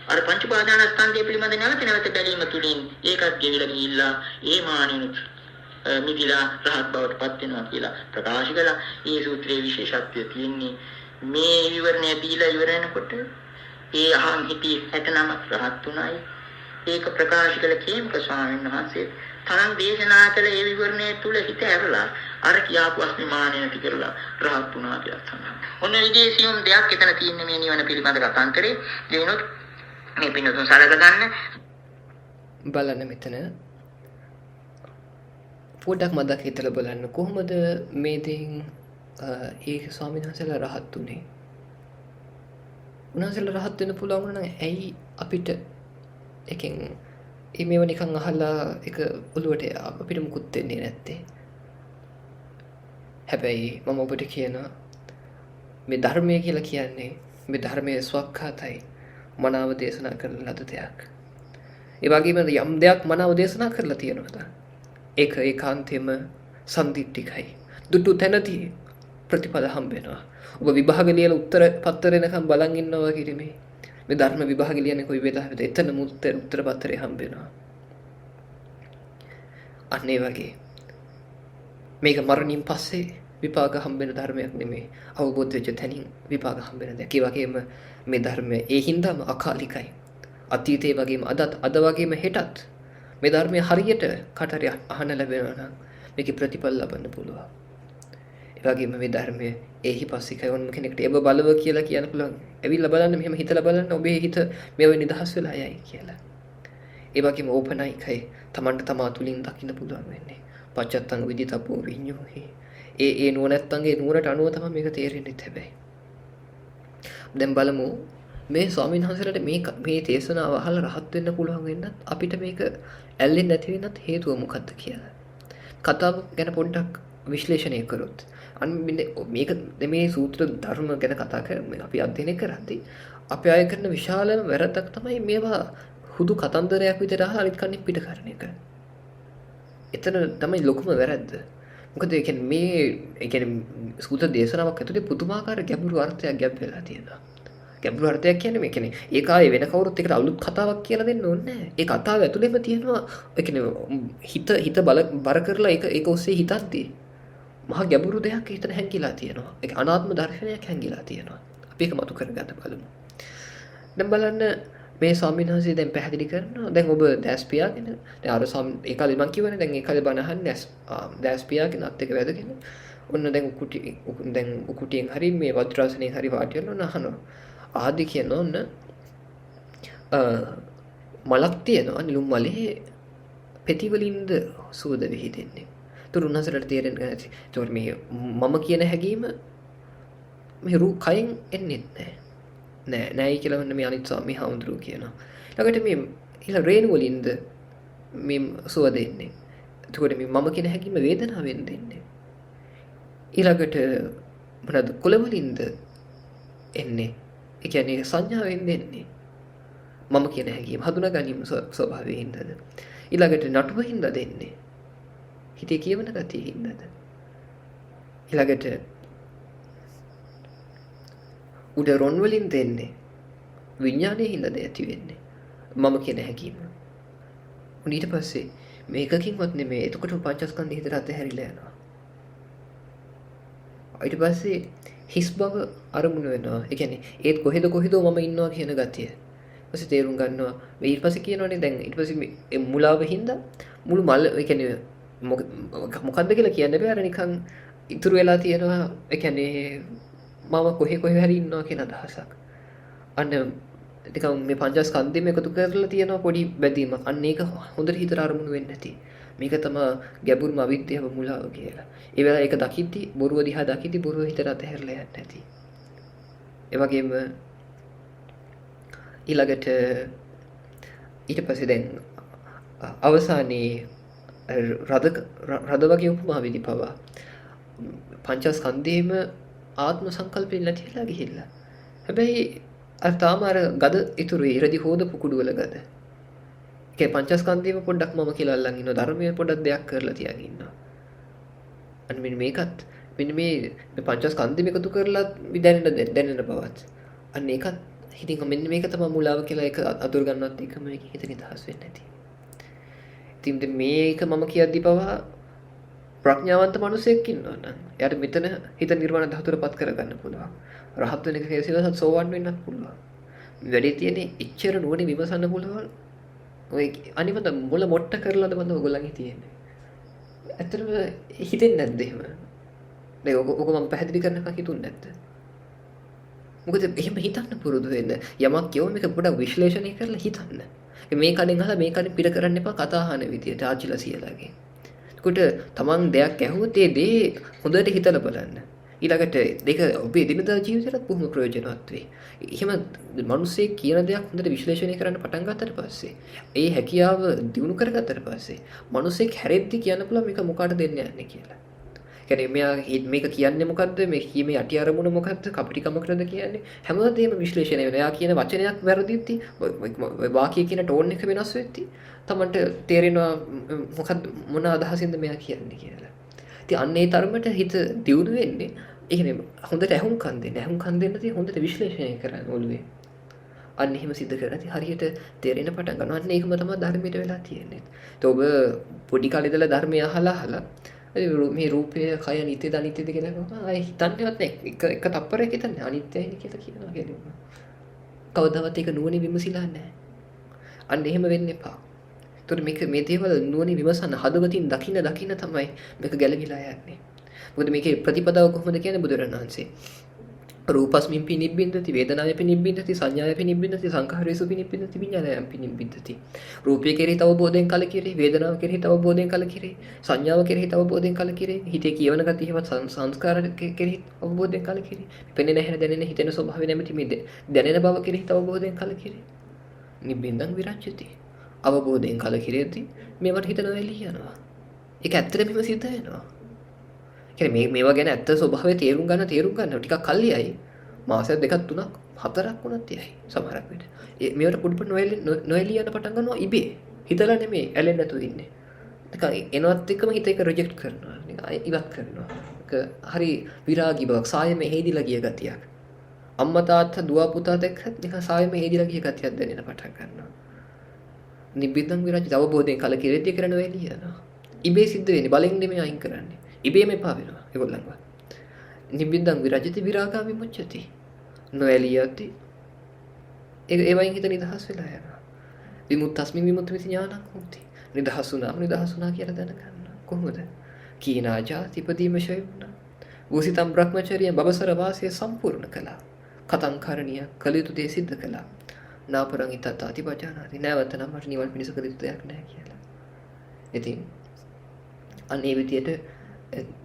අර පංච උපාදානස්කන්ධය පිළිබඳ නැවත බැලීම තුළින් ඒකත් ගෙවිලා ගිහිල්ලා ඒ මානිනුත් මිදිලා රහත් බවට පත් වෙනවා කියලා ප්‍රකාශ කළා. මේ සූත්‍රයේ විශේෂත්වය තියෙන්නේ මේ විවරණය දීලා ඉවර වෙනකොට ඒ අහන් හිටි 69 රහත් උනායි. ඒක ප්‍රකාශ කළ කේමක ස්වාමීන් වහන්සේ තරම් දේශනා කළ ඒ විවරණය තුල හිත ඇරලා අර කියාපු අස්මිමානය කරලා රහත් වුණා කියලා සඳහන්. ඔන්න විදේශියුම් දෙයක් එතන තියෙන්නේ මේ නිවන පිළිබඳ කතාන්තරේ. දෙනොත් මේ පින්නතුන් සලක ගන්න බලන්න මෙතන පොඩ්ඩක් මතක් හිතලා බලන්න කොහොමද මේ දෙයින් ඒ ස්වාමීන් වහන්සේලා රහත් උනේ? උන්වහන්සේලා රහත් වෙන්න පුළුවන් නම් ඇයි අපිට එකෙන් මේව නිකන් අහලා එක ඔළුවට අපිට මුකුත් දෙන්නේ නැත්තේ? හැබැයි මම ඔබට කියනවා මේ ධර්මය කියලා කියන්නේ මේ ධර්මයේ ස්වකහාතයි මනාව දේශනා කරන ලද දෙයක්. ඒ වගේම යම් දෙයක් මනාව දේශනා කරලා තියෙනවද? ඒක ඒකාන්තයෙන්ම සම්දිට්ඨිකයි. දුටු තැනදී ප්‍රතිඵල හම්බ වෙනවා. ඔබ විභාග ලියලා උත්තර පත්තරේනකම් බලන් ඉන්නවා කිරීමේ මේ ධර්ම විභාග ලියන්නේ කොයි වෙලාවෙද? එතනම උත්තර පත්‍රේ හම්බ වෙනවා. අන්න ඒ වගේ මේක මරණින් පස්සේ විපාක හම්බෙන ධර්මයක් නෙමෙයි. අවබෝධ වෙච්ච තැනින් විපාක හම්බෙන දෙයක්. ඒ වගේම මේ ධර්මය ඒ හින්දාම අකාලිකයි. අතීතේ වගේම අද වගේම හෙටත් මේ ධර්මය හරියට කටරි අහන්න ලැබෙනවා නම් මේකේ ප්‍රතිඵල ලබන්න පුළුවන්. ඒ වගේම මේ ධර්මය ඒහි පස්සිකයි වුණ කෙනෙක්ට එබ බලව කියලා කියන්න පුළුවන්. ඇවිල්ලා බලන්න මෙහෙම හිතලා බලන්න ඔබේ හිත මේව නිදහස් වෙලා යයි කියලා. ඒ වගේම ඕපනයිකයි තමන්ට තමා තුලින් දකින්න පුළුවන් වෙන්නේ. පච්චත්තං විදිතප්පෝ විඤ්ඤෝහි. ඒ නුවණැත්තන්ගේ නුවරට අනුව තමයි මේක තේරෙන්නේ හැබැයි. දැන් බලමු මේ ස්වාමීන් වහන්සේලාට මේ දේශනාව අහලා රහත් වෙන්න පුළුවන් වෙන්නත් අපිට මේක ඇල්ලෙන්නේ නැති වෙන්නත් හේතුව මොකක්ද කියලා. කතාව ගැන පොඩ්ඩක් විශ්ලේෂණය කරොත් අන්න මේක මේ සූත්‍ර ධර්ම ගැන කතා කරන්නේ අපි අධ්‍යයනය කරද්දී අපි අය කරන විශාලම වැරද්දක් තමයි මේවා හුදු කතන්දරයක් විදිහට අහලා අනිත් කන්නේ පිට කරන එක. එතන තමයි ලොකුම වැරද්ද. මොකද ඒ කියන්නේ සූත්‍ර දේශනාවක් ඇතුලේ පුදුමාකාර ගැඹුරු අර්ථයක් ගැබ් වෙලා තියෙනවා. ගැඹුරු අර්ථයක් කියන්නේ මේ කියන්නේ ඒ කාලේ වෙන කවුරුත් එකට අලුත් කතාවක් කියලා දෙන්න ඕනේ නැහැ. ඒ කතාව ඇතුලේම තියෙනවා ඒ කියන්නේ හිත බර කරලා ඒක ඔස්සේ හිතද්දී මහා ගැඹුරු දෙයක් හිතට හැංගිලා තියෙනවා. ඒක අනාත්ම දර්ශනයක් හැංගිලා තියෙනවා. අපි ඒක මතු කරගන්න බලමු. දැන් බලන්න මේ ස්වාමීන් වහන්සේ දැන් පැහැදිලි කරනවා දැන් ඔබ දැස් පියාගෙන දැන් අර ඒ කාලේ මම කියවනේ දැන් ඒ කාලේ බණ අහන්නේ දැස් පියාගෙන අත් එක වැදගෙන ඔන්න දැන් උකුටියෙන් හරි මේ වජ්‍රාසනයෙන් හරි වාඩි වෙනවා අහනවා ආදි කියන ඔන්න මලක් තියෙනවා නිලුම් මලේ පෙති වලින්ද සුවඳ විහිදෙන්නේ තුරුණසලට තේරෙන්නේ නැති ඒතකොට මේ මම කියන හැඟීම මේ රූ කයෙන් එන්නේ නැහැ නෑ කියලා වන්න මේ අනිත් ස්වාමී හාමුදුරුවෝ කියනවා. ළඟට මේ ඊළ රේණු වලින්ද මේ සුව දෙන්නේ. එතකොට මේ මම කියන හැකියම වේදනාවෙන් දෙන්නේ. ඊළඟට මොනවාද කුල වලින්ද එන්නේ. ඒ කියන්නේ සංඥාවෙන් දෙන්නේ. මම කියන හැකියම හඳුනා ගැනීම ස්වභාවයෙන්ද. ඊළඟට නටුවින්ද දෙන්නේ. හිතේ කියවන ගතියින්ද. ඊළඟට උඩ රොන් වලින් දෙන්නේ විඥානයේ හින්දාද ඇති වෙන්නේ මම කියන හැකීම. ඊට පස්සේ මේකකින්වත් නෙමෙයි එතකොට පංචස්කන්ධ හිතට අතහැරිලා යනවා. ඊට පස්සේ හිස් බව අරමුණු වෙනවා. ඒ කියන්නේ ඒත් කොහෙද මම ඉන්නවා කියන ගතිය. ඊපස්සේ තේරුම් ගන්නවා. මේ ඊට පස්සේ කියනවනේ දැන් ඊට පස්සේ මේ මුලාව හින්දා මුළු මල ඒ කියන්නේ මොකක්ද කියලා කියන්න බෑ. අර නිකන් ඉතුරු වෙලා තියෙනවා. ඒ කියන්නේ මම කොහේ හරි ඉන්නවා කියන අදහසක්. අන්න නිකන් මේ පංචස්කන්ධෙම එකතු කරලා තියෙන පොඩි බැඳීමක්. අන්න ඒක හොඳට හිතට අරමුණු වෙන්නේ නැති. මේක තමයි ගැඹුරුම අවිද්‍යාව මුලාව කියලා. ඒ වෙලාව ඒක දකිද්දි බොරුව දිහා දකිද්දි බොරුව හිතට අතහැරලා යන්නේ නැති. ඒ වගේම ඊළඟට ඊට පස්සේ දැන් අවසානයේ රද වගේ උපමාවෙදි පවා පංචස්කන්ධයේම ආත්ම සංකල්පෙන් නැතිලා ගිහිල්ලා. හැබැයි අර තාම අර ගද ඉතුරුයි ඉරදි හොදපු කුඩුවල ගද. ඒකේ පංචස්කන්ධයම පොඩ්ඩක් මම කියලා අල්ලන් ඉන්නවා. ධර්මයේ පොඩ්ඩක් දෙයක් කරලා තියාගෙන ඉන්නවා. අන්න මේකත් මෙන්න මේ පංචස්කන්ධෙම එකතු කරලා දැනෙන බවත්. අන්න ඒකත් හිතින් මෙන්න මේක තමයි මුලාව කියලා ඒක අඳුර ගන්නවත් එකම මේක හිත නිදහස් වෙන්නේ නැති. ඉතින් මේක මම කියද්දි පවා ප්‍රඥාවන්ත මිනිසෙක් ඉන්නවා නම් එයාට මෙතන හිත නිර්වාණ ධාතුවටපත් කරගන්න පුළුවන්. රහත් වෙන කෙනෙකුට සෝවන් වෙන්නත් පුළුවන්. වැඩි තියෙන්නේ ඉච්ඡර නුවණ විමසන්න පුළුවන්. ඔය අනිවාද මුල මොට්ට කරලාද බඳ ඔයගොල්ලන්ගේ තියෙන්නේ. ඇත්තටම හිතෙන්නේ නැද්ද එහෙම? දැන් ඔක මම පැහැදිලි කරනකම් හිතුන්නේ නැද්ද? මොකද එහෙම හිතන්න පුරුදු වෙන්න. යමක් කියවම මේක පොඩ්ඩක් විශ්ලේෂණය කරලා හිතන්න. මේ කඩෙන් අහලා මේ කඩෙන් පිට කරන්න එපා කතා අහන විදියට ආච්චිලා සියලාගේ. එතකොට තමන් දෙයක් ඇහුවොත් ඒ දේ හොඳට හිතලා බලන්න. ඊළඟට ඒක ඔබේ දිනදා ජීවිතේට බොහොම ප්‍රයෝජනවත් වෙයි. එහෙම මිනිස්සේ කියන දෙයක් හොඳට විශ්ලේෂණය කරන්න පටන් ගත්තට පස්සේ ඒ හැකියාව දිනු කරගත්තට පස්සේ මිනිස්සෙක් හැරෙද්දි කියන්න පුළුවන් මේක මොකාට දෙන්න යන්නේ කියලා. කියන්නේ මෙයා මේක කියන්නේ මොකද්ද? මේ කීමේ යටි අරමුණ මොකද්ද? කපටිකමකටද කියන්නේ? හැමදේම විශ්ලේෂණය වෙනවා. එයා කියන වචනයක් වැරදිද්දි වාක්‍යයේ කියන ටෝන් එක වෙනස් වෙද්දි තමන්ට තේරෙනවා මොකද්ද මොන අදහසින්ද මෙයා කියන්නේ කියලා. ඉතින් අන්න ඒ තරමට හිත දියුණු වෙන්නේ ඒ කියන්නේ හොඳට ඇහුම්කන් දෙන්න. ඇහුම්කන් දෙන්නදී හොඳට විශ්ලේෂණය කරන්න ඕනේ. අන්න එහෙම සිද්ධ කරද්දී හරියට තේරෙන පටන් ගන්නවා. අන්න ඒකම තමයි ධර්මයට වෙලා තියෙන්නේ. ඒත් ඔබ පොඩි කාලේ ඉඳලා ධර්මය අහලා මේ රූපය කය නිත්‍යද අනිත්‍යද කියලා කොහොමද ආයි හිතන්නේවත් නැහැ. එක තප්පරයක් හිතන්නේ අනිත්‍යයි කියලා කියනවා කියන්නේ. කවදාවත් ඒක නුවණින් විමසිලා නැහැ. අන්න එහෙම වෙන්න එපා. ඒතකොට මේ දේවල් නුවණින් විමසන්න හදවතින් දකින්න තමයි මේක ගැළවිලා යන්නේ. මොකද මේකේ ප්‍රතිපදාව කොහොමද කියන්නේ බුදුරණන් වහන්සේ? රූපස්මින් පිනිබ්බින්දති වේදනාවේ පිනිබ්බින්දති සංඥාවේ පිනිබ්බින්දති සංඛාරේසු පිනිබ්බින්දති විඥානයේ පිනිබ්බින්දති. රූපය කෙරෙහි තව බෝධයෙන් කලකිරේ, වේදනාව කෙරෙහි තව බෝධයෙන් කලකිරේ, සංඥාව කෙරෙහි තව බෝධයෙන් කලකිරේ, හිතේ කියවන ගතියවත් සංස්කාර කෙරෙහි අවබෝධයෙන් කලකිරේ. පෙනෙන හැර දැනෙන හිතෙන ස්වභාවය නැමැති මේ දැනෙන බව කෙරෙහි තව බෝධයෙන් කලකිරේ. නිබ්බින්දං විරච්ඡති. අවබෝධයෙන් කලකිරේදී මේවට හිත නොඇලී යනවා. ඒක ඇත්තටම සිද්ධ වෙනවා. මේවා ගැන ඇත්ත ස්වභාවය තේරුම් ගන්න ටිකක් කල්ලියයි මාසයක් දෙකක් තුනක් හතරක් වුණත් යයි සමහරක් විට. මේවට පොඩි නොඇලී යන පටන් ගන්නවා ඉබේ. හිතලා නෙමෙයි ඇලෙන්නේ නැතුව ඉන්නේ. නිකන් එනවත් එක්කම හිත එක රිජෙක්ට් කරනවා. නිකන් ඉවත් කරනවා. ඒක හරි විරාගී බවක් සායෙම හේදිලා ගිය ගතියක්. අම්මා තාත්තා දුව පුතා දැක්කත් නිකන් සායෙම හේදිලා ගිය ගතියක් දැනෙන පටන් ගන්නවා. නිබ්බින්දං විරාජිත අවබෝධයෙන් කලකිරෙද්දී කරන වෙලිය යනවා. ඉබේ සිද්ධ වෙන්නේ බලෙන් නෙමෙයි අයින් කරන්නේ. ඉබේම එපා වෙනවා ඒගොල්ලන්ව. නිබ්බින්දං විරජති විරාගා විමුච්ඡති. නොඇලියති. ඒ වයින් හිත නිදහස් වෙලා යනවා. විමුක්තස්මින් විමුක්ති ඥානං හොති. නිදහස් වුණා කියලා දැනගන්න. කොහොමද? කීනාජා තිපදීම ෂය වුණා. වූසිතම් බ්‍රහ්මචර්යය බබසර වාසය සම්පූර්ණ කළා. කතං කරණීය කළ යුතු දේ සිද්ධ කළා. නාපරං ඉතතාති පජානාති. නැවත නම් මට නිවන් පිණිස කළ යුතු දෙයක් නැහැ කියලා. ඉතින් අනේ විදියට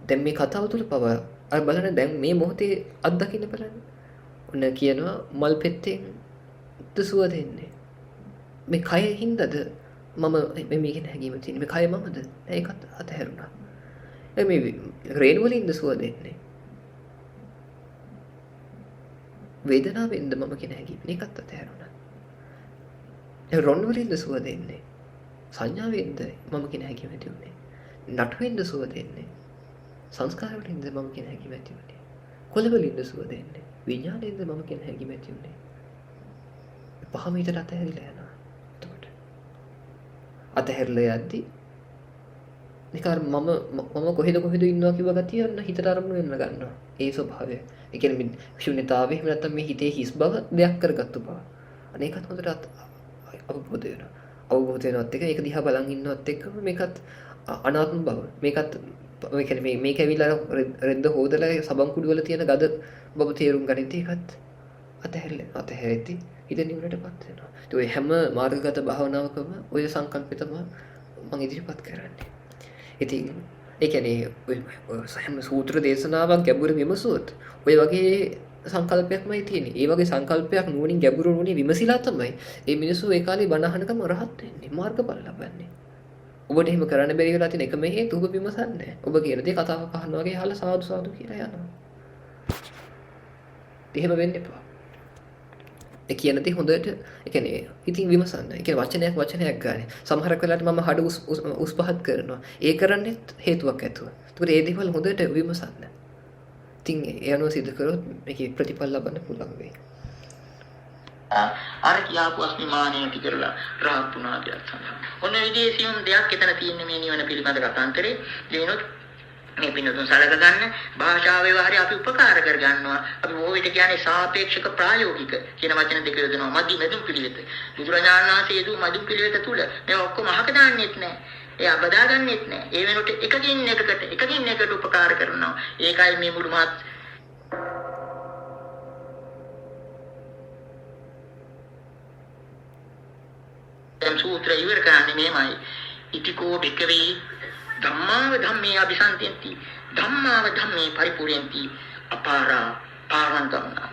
දැන් මේ කතාව තුළ පව අර බලන්න දැන් මේ මොහොතේ අත්දකින්න බලන්න. ඔන්න කියනවා මල් පෙත්තෙන් දුසුව දෙන්නේ. මේ කය හින්දාද මම මේක නැගීම තියෙන්නේ. මේ කය මමද? ඒකත් අතහැරුණා. මේ රේන් වලින්ද සුව දෙන්නේ. වේදනාවෙන්ද මම කියන හැඟීම ඒකත් අතහැරුණා. රොන් වලින්ද සුව දෙන්නේ. සංඥාවෙන්ද මම කියන හැඟීම ඇති උනේ. නටුවෙන්ද සුව දෙන්නේ. සංස්කාර වලින්ද මම කියන හැඟීම ඇති උනේ. කොළ වලින්ද සුව දෙන්නේ. විඥාණයෙන්ද මම කියන හැඟීම ඇති උනේ. පහම හිතට අතහැරිලා යනවා. එතකොට අතහැරලා යද්දි නිකන් මම කොහෙද ඉන්නවා කිව්ව ගතිය යන හිතට අරමුණු වෙන්න ගන්නවා. ඒ ස්වභාවය. ඒ කියන්නේ ශුන්‍යතාවය එහෙම නැත්නම් මේ හිතේ හිස් බව දෙයක් කරගත්තු බව. අනේකත් හොඳට අවබෝධ වෙනවා. අවබෝධ වෙනවත් එක ඒක දිහා බලන් ඉන්නවත් එක්කම මේකත් අනාත්ම බව. මේකත් ඒ කියන්නේ මේක ඇවිල්ලා රෙද්ද හොදලා සබන් කුඩු වල තියෙන ගද බව තේරුම් ගනිද්දී ඒකත් අතහැරෙද්දී හිත නිවනටපත් වෙනවා. ඒ ඔය හැම මාර්ගගත භාවනාවකම ඔය සංකල්පය තමයි මම ඉදිරිපත් කරන්නේ. ඉතින් ඒ කියන්නේ ඔය හැම සූත්‍ර දේශනාවක් ගැඹුරු විමසුවොත් ඔය වගේ සංකල්පයක්මයි තියෙන්නේ. ඒ වගේ සංකල්පයක් නුවණින් ගැඹුරු නුවණින් විමසිලා තමයි මේ මිනිස්සු ඒ කාලේ බණ අහනකම රහත් වෙන්නේ, මාර්ගඵල ලබන්නේ. ඔබට එහෙම කරන්න බැරි වෙලා තියෙන එකම හේතුව ඔබ විමසන්නේ. ඔබ කියන දේ කතාවක් අහනවා වගේ අහලා සාදු සාදු කියලා යනවා. එහෙම වෙන්න එපා. ඒ කියන දේ හොඳට ඒ කියන්නේ ඉතින් විමසන්න. ඒ කියන්නේ වචනයක් ගන්න. සමහරක් වෙලාවට මම හඩ උස් පහත් කරනවා. ඒ කරන්නේත් හේතුවක් ඇතුව. ඒකට ඒ දේවල් හොඳට විමසන්න. ඉතින් ඒ අනුව සිදු කරොත් මේකේ ප්‍රතිඵල ලබන්න පුළුවන් වෙයි. අර කියාපු අස්මිමානිය ටිකරලා රහත් වුණා කියලා තමයි. ඔන්න විදේශියුම් දෙයක් එතන තියෙන්නේ මේ නිවන පිළිබඳ කතාන්තරේ. දිනොත් මේ පින්නතුන් සලක ගන්න භාෂා ව්‍යවහාරය අපි උපකාර කර ගන්නවා. අපි බොහෝ විට කියන්නේ සාපේක්ෂක ප්‍රායෝගික කියන වචන දෙක යොදනවා. මධ්‍ය මෙදුම් පිළිවෙත. බුදුරජාණන් වහන්සේ යෙදූ මධ්‍යම පිළිවෙත තුල මේ ඔක්කොම අහක දාන්නෙත් නැහැ. ඒ අබදා ගන්නෙත් නැහැ. ඒ වෙනකොට එකකින් එකට උපකාර කරනවා. ඒකයි මේ මුළු මහත් සූත්‍ර ඉවර කරන්නේ මේමයි. ඉතිකෝ බිකවේ ධම්මාව ධම්මේ අபிසන්තින්ති ධම්මාව ධම්මේ පරිපූර්ණන්ති අපාරා පාරංගමනා.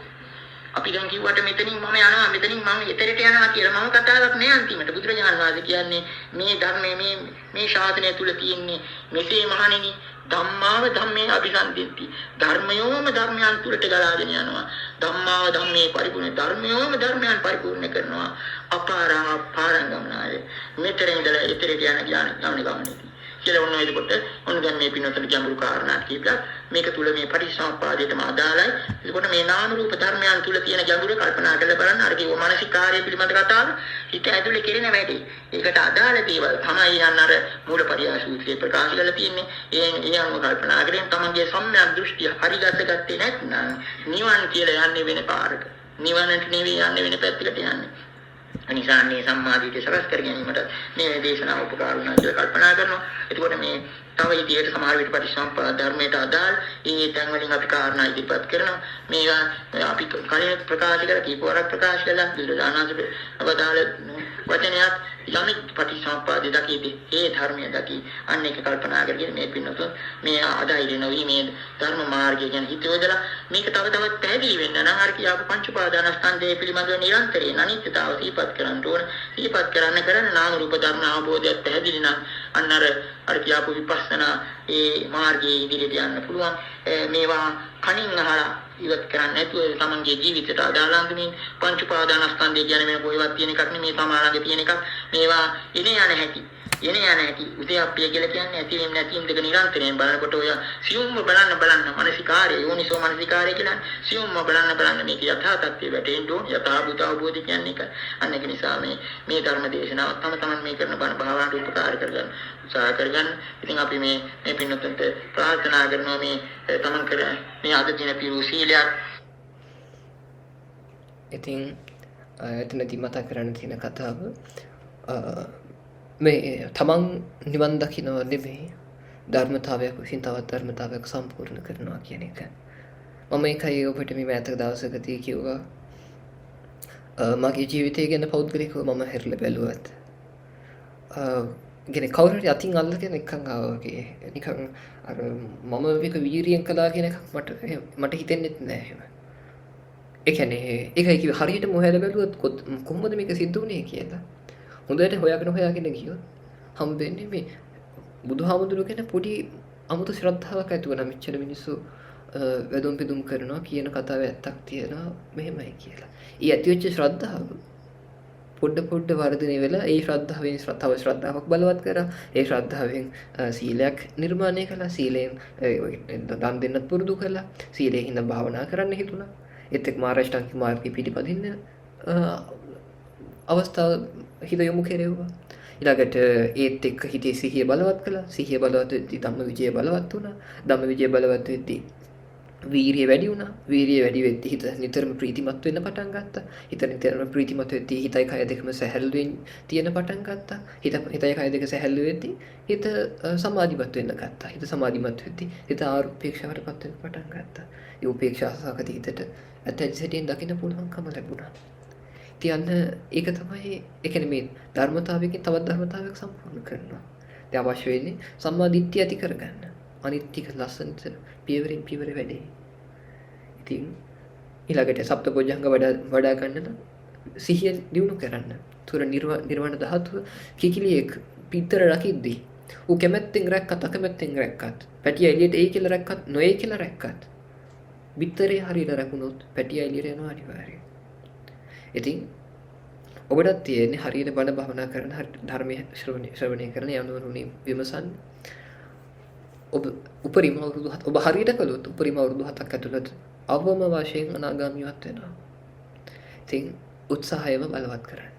අපි දැන් කිව්වට මෙතනින් මම යනවා මෙතනින් මම එතරට යනවා කියලා මම කතාවක් නෑ. අන්තිමට බුදුරජාණන් වහන්සේ කියන්නේ මේ ධර්මයේ මේ ශාසනය තුල තියෙන්නේ මෙසේ මහණෙනි ධම්මාව ධම්මේ අபிසන්දිtti. ධර්මයෝම ධර්මයන් තුළට ගලාගෙන යනවා. ධම්මාව ධම්මේ පරිපූර්ණ ධර්මයෝම ධර්මයන් පරිපූර්ණ කරනවා. අපාරා පාරංගමනාය. මෙතරින් ඉඳලා ඉතරට යන ගමනේදී කියලා ඔන්න එතකොට ඔන්න දැන් මේ පින්නතන ගැඹුරු කාරණා කීපයක් මේක තුල මේ පටිච්චසමුප්පාදයටම අදාළයි. එතකොට මේ නාම රූප ධර්මයන් තුල තියෙන ගැඹුර කල්පනා කරලා බලන්න අර කිව්ව මානසික කාර්ය පිළිබඳ කතාව හිත ඇතුලේ කෙරෙන වැඩි. ඒකට අදාළ දේවල් තමයි යන්න අර මූලපරියාය සූත්‍රයේ ප්‍රකාශ කරලා තියෙන්නේ. ඒ අනුව කල්පනා කරගෙන තමන්ගේ සම්‍යක් දෘෂ්ටිය හරිගස්ස ගත්තේ නැත්නම් නිවන් කියලා යන්නේ වෙන පාරක. නිවනට නෙවෙයි යන්නේ වෙන පැත්තකට යන්නේ. අනිසාන්නේ සම්මාදිට්ඨිය සකස් කර ගැනීමට මේ දේශනාව උපකාර වුණා කියලා කල්පනා කරනවා. එතකොට මේ තව ඉදිරියට සමහර විට පටිච්චසමුප්පාද ධර්මයට අදාළ ඒ තැන් වලින් අපි කාරණා ඉදිරිපත් කරනවා. මේවා අපි කලින් ප්‍රකාශ කර කීප වරක් ප්‍රකාශ කළා. බුදුරජාණන් අවදාළ වචනයක් යමික් පටිච්චසමුප්පාද දකීදී ඒ ධර්මය දකී අන්න එක කල්පනා කරගෙන මේ පින්නතුන් මේ ආදායිරේ නොවි මේ ධර්ම මාර්ගය ගැන හිතවදලා මේක තව තවත් පැහැදිලි වෙන්න නම් අර කියාපු පංච උපාදානස්කන්ධය පිළිබඳව නිරන්තරයෙන් අනිත්‍යතාව සිහිපත් කරන්න ඕන. සිහිපත් කරන නාම රූප ධර්ම අවබෝධයත් පැහැදිලි නම් අන්න අර කියාපු විපස්සනා ඒ මාර්ගයේ ඉදිරියට යන්න පුළුවන්. මේවා කණින් අහලා ඉවත් කරන්නේ නැතුව තමන්ගේ ජීවිතයට අදාළ අන්දමින් පංච උපාදානස්කන්ධය කියන්නේ වෙන කොහෙවත් තියෙන එකක් නෙමේ, තමාලගේ තියෙන එකක්. මේවා එනේ යන හැටි උදයප්පිය කියලා කියන්නේ ඇතිවීම නැතිවීම දෙක නිරන්තරයෙන් බලනකොට ඔය සියුම්ම බලන්න මානසිකාරය යෝනිසෝ මානසිකාරය කියලා සියුම්ම බලන්න මේක යථා තත්ත්වය වැටෙන්න ඕන. යථා භූත අවබෝධය කියන්නේ ඒක. අන්න ඒක නිසා මේ ධර්ම දේශනාව තමන් මේ කරන බණ භාවනාවට උපකාර කරගන්න උත්සාහ කරගන්න. ඉතින් අපි මේ පින්නතුන්ට ප්‍රාර්ථනා කරනවා මේ තමන් කර මේ අද දින පිරු සීලයක්. ඉතින් එතනදී මතක් කරන්න තියෙන කතාව මේ තමන් නිවන් දකින්නව නෙමෙයි ධර්මතාවයක් විසින් තවත් ධර්මතාවයක් සම්පූර්ණ කරනවා කියන එක. මම ඒකයි ඔබට මේ මෑතක දවසකදී කිව්වා මගේ ජීවිතය ගැන පෞද්ගලිකව මම හැරිලා බැලුවත් ගෙන කවුරු හරි අතින් අල්ලගෙන එකක් ආවා වගේ නිකන් අර මම මේක වීරියෙන් කළා කියන එකක් මට හිතෙන්නේ නැහැ එහෙම. ඒ කියන්නේ ඒකයි කිව්වේ හරියටම හොයලා බැලුවොත් කොහොමද මේක සිද්ධ වුනේ කියලා. හොඳට හොයාගෙන ගියොත් හම්බෙන්නේ මේ බුදුහාමුදුරුවෝ කියන පොඩි අමුතු ශ්‍රද්ධාවක් ඇති වුණා. මෙච්චර මිනිස්සු වැදුම් පිදුම් කරනවා කියන කතාවේ ඇත්තක් තියෙනවා මෙහෙමයි කියලා. ඊ ඇතිවෙච්ච ශ්‍රද්ධාව පොඩ වර්ධනය වෙලා ඒ ශ්‍රද්ධාවෙන් තව ශ්‍රද්ධාවක් බලවත් කරා. ඒ ශ්‍රද්ධාවෙන් සීලයක් නිර්මාණය කළා. සීලයෙන් දන් දෙන්නත් පුරුදු කළා. සීලයෙන් හිඳ භාවනා කරන්න හිතුණා. ඒත් එක්ක මාර්ගාෂ්ටාංගික මාර්ගයේ පිටිපදින්න අවස්ථාව හිත යොමු කෙරෙව්වා. ඊළඟට ඒත් එක්ක හිතේ සිහිය බලවත් කළා. සිහිය බලවත් වෙද්දී ධම්ම විජය බලවත් වුණා. ධම්ම විජය බලවත් වෙද්දී වීරිය වැඩි වුණා. වීරිය වැඩි වෙද්දී හිත නිතරම ප්‍රීතිමත් වෙන්න පටන් ගත්තා. හිත නිතරම ප්‍රීතිමත් වෙද්දී හිතයි කය දෙකම සැහැල්ලුවෙන් තියෙන පටන් ගත්තා. හිතයි කය දෙක සැහැල්ලු වෙද්දී හිත සමාධිමත් වෙන්න ගත්තා. හිත සමාධිමත් වෙද්දී හිත ආරූපේක්ෂාවටපත් වෙන්න පටන් ගත්තා. ඒ උපේක්ෂා සහගත හිතට ඇත්තට සිටින් දකින්න පුළුවන්කම ලැබුණා. තියන්න ඒක තමයි ඒ කියන්නේ මේ ධර්මතාවයකින් තවත් ධර්මතාවයක් සම්පූර්ණ කරනවා. දැන් අවශ්‍ය වෙන්නේ සම්මා දිට්ඨිය ඇති කරගන්න. අනිත් ටික ලස්සනට පියවරින් පියවර වැඩේ. ඉතින් ඊළඟට සප්තපොඥංග වඩා ගන්න සිහිය දියුණු කරන්න. තුර නිර්වාණ ධාතුව කිකිලියෙක් පිටර රකිද්දී ඌ කැමැත්තෙන් රැක්කත් අකමැත්තෙන් රැක්කත් පැටිය එළියට එයි කියලා රැක්කත් නොඑයි කියලා රැක්කත් බිත්තරේ හරියට රැකුණොත් පැටිය එළියට යනවා අනිවාර්යයෙන්. ඉතින් ඔබටත් තියෙන්නේ හරියට බණ භාවනා කරන ධර්මයේ ශ්‍රවණය කරන යනුවරුනි විමසන්න. ඔබ උපරිම අවුරුදු 7 ඔබ හරියට කළොත් උපරිම අවුරුදු 7ක් ඇතුළත අවම වශයෙන් අනාගාමීවත් වෙනවා. ඉතින් උත්සාහයම බලවත් කරන්න.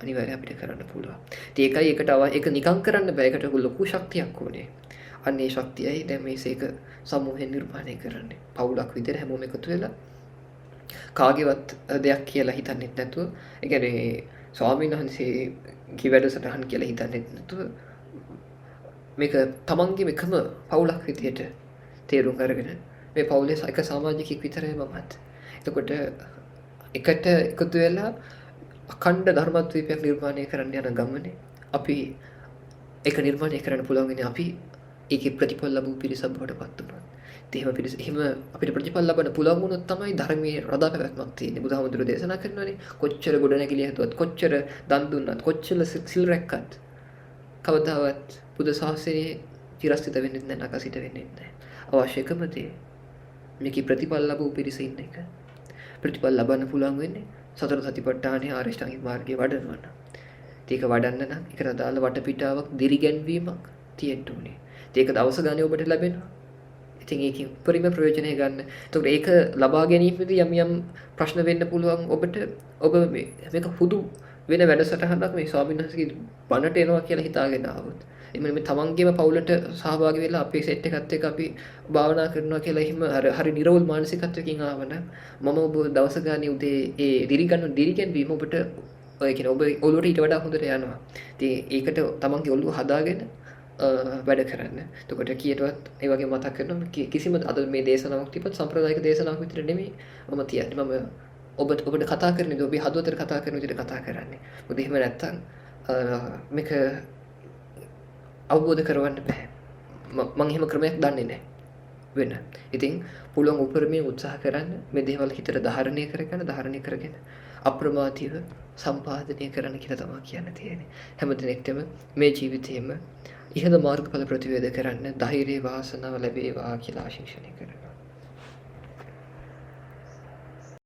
අනිවාර්යයෙන් අපිට කරන්න පුළුවන්. ඉතින් ඒකයි ඒක නිකන් කරන්න බෑ. ඒකට ලොකු ශක්තියක් ඕනේ. අන්න ඒ ශක්තියයි දැන් මේක සමූහෙන් නිර්මාණය කරන්නේ. පවුලක් විදිහට හැමෝම එකතු වෙලා කාගේවත් දෙයක් කියලා හිතන්නෙත් නැතුව, ඒ කියන්නේ ස්වාමීන් වහන්සේගේ වැඩසටහන් කියලා හිතන්නෙත් නැතුව මේක තමන්ගේම එකම පවුලක් විදිහට තේරුම් අරගෙන මේ පවුලේ එක සමාජිකයෙක් විතරයි මමත්. එතකොට එකට එකතු වෙලා අඛණ්ඩ ධර්මද්වීපයක් නිර්මාණය කරන්න යන ගමනේ අපි ඒක නිර්මාණය කරන්න පුළුවන් වෙන්නේ අපි ඒකේ ප්‍රතිඵල ලැබු පිරිසක් බවට පත් වෙනවා. එහෙම අපිට ප්‍රතිඵල ලබන්න පුළුවන් වුණොත් තමයි ධර්මයේ රඳා පැවැත්මක් තියෙන්නේ. බුදුහාමුදුරුවෝ දේශනා කරනවානේ කොච්චර ගොඩනැගිලි හදුවත්, කොච්චර දන් දුන්නත්, කොච්චර සිල් රැක්කත් කවදාවත් බුදු සාසනයේ චිරස්ථිත වෙන්නේ නැහැ, නකසිත වෙන්නේ නැහැ. අවශ්‍ය එකම දේ මේකේ ප්‍රතිඵල ලැබු පිරිස ඉන්න එක. ප්‍රතිඵල ලබන්න පුළුවන් වෙන්නේ සතර සතිපට්ඨානයේ ආරියෂ්ඨාංගික මාර්ගයේ වඩනවා නම්. ඒක වඩන්න නම් ඒකට අදාළ වටපිටාවක් දිරිගැන්වීමක් තියෙන්න ඕනේ. ඒක දවස ගානේ ඔබට ලැබෙනවා. ඉතින් ඒකෙන් උපරිම ප්‍රයෝජනය ගන්න. එතකොට ඒක ලබා ගැනීමේදී යම් යම් ප්‍රශ්න වෙන්න පුළුවන් ඔබට. ඔබ මේක හුදු වෙන වැඩසටහනක් මේ ස්වාමීන් වහන්සේගේ බණට එනවා කියලා හිතාගෙන ආවොත්. එimhe මේ තමන්ගේම පවුලට සහභාගී වෙලා අපේ සෙට් එකත් එක්ක අපි භාවනා කරනවා කියලා එහෙම හරි නිර්වෝල් මානසිකත්වයකින් ආවනම් මම ඔබ දවස ගානේ උදේ ඒ දිරිගැන්වීම වීම ඔබට ඔය කියන ඔබ ඔළුවට ඊට වඩා හොඳට යනවා. ඉතින් ඒකට තමන්ගේ ඔළුව හදාගෙන වැඩ කරන්න. එතකොට කීයටවත් ඒ වගේ මතක් කරනවා කිසිම අද මේ දේශනාවක් තිබ්බත් සම්ප්‍රදායික දේශනාවක් විතර නෙමෙයි මම තියන්නේ. මම ඔබට කතා කරන්නේ ඔබේ හදවතට කතා කරන විදිහට කතා කරන්නේ. මොකද එහෙම නැත්තම් මේක අවබෝධ කරවන්න බෑ. මම එහෙම ක්‍රමයක් දන්නේ නැහැ වෙන. ඉතින් පුළුවන් උපරිමයෙන් උත්සාහ කරන්න මේ දේවල් හිතට ධාරණය කරගෙන අප්‍රමාදීව සම්පාදනය කරන්න කියලා තමයි කියන්න තියෙන්නේ. හැම දිනෙකටම මේ ජීවිතේම ඉහළ මාර්ගඵල ප්‍රතිවේද කරන්න ධෛර්ය වාසනාව ලැබේවා කියලා ආශිර්වාද කරනවා.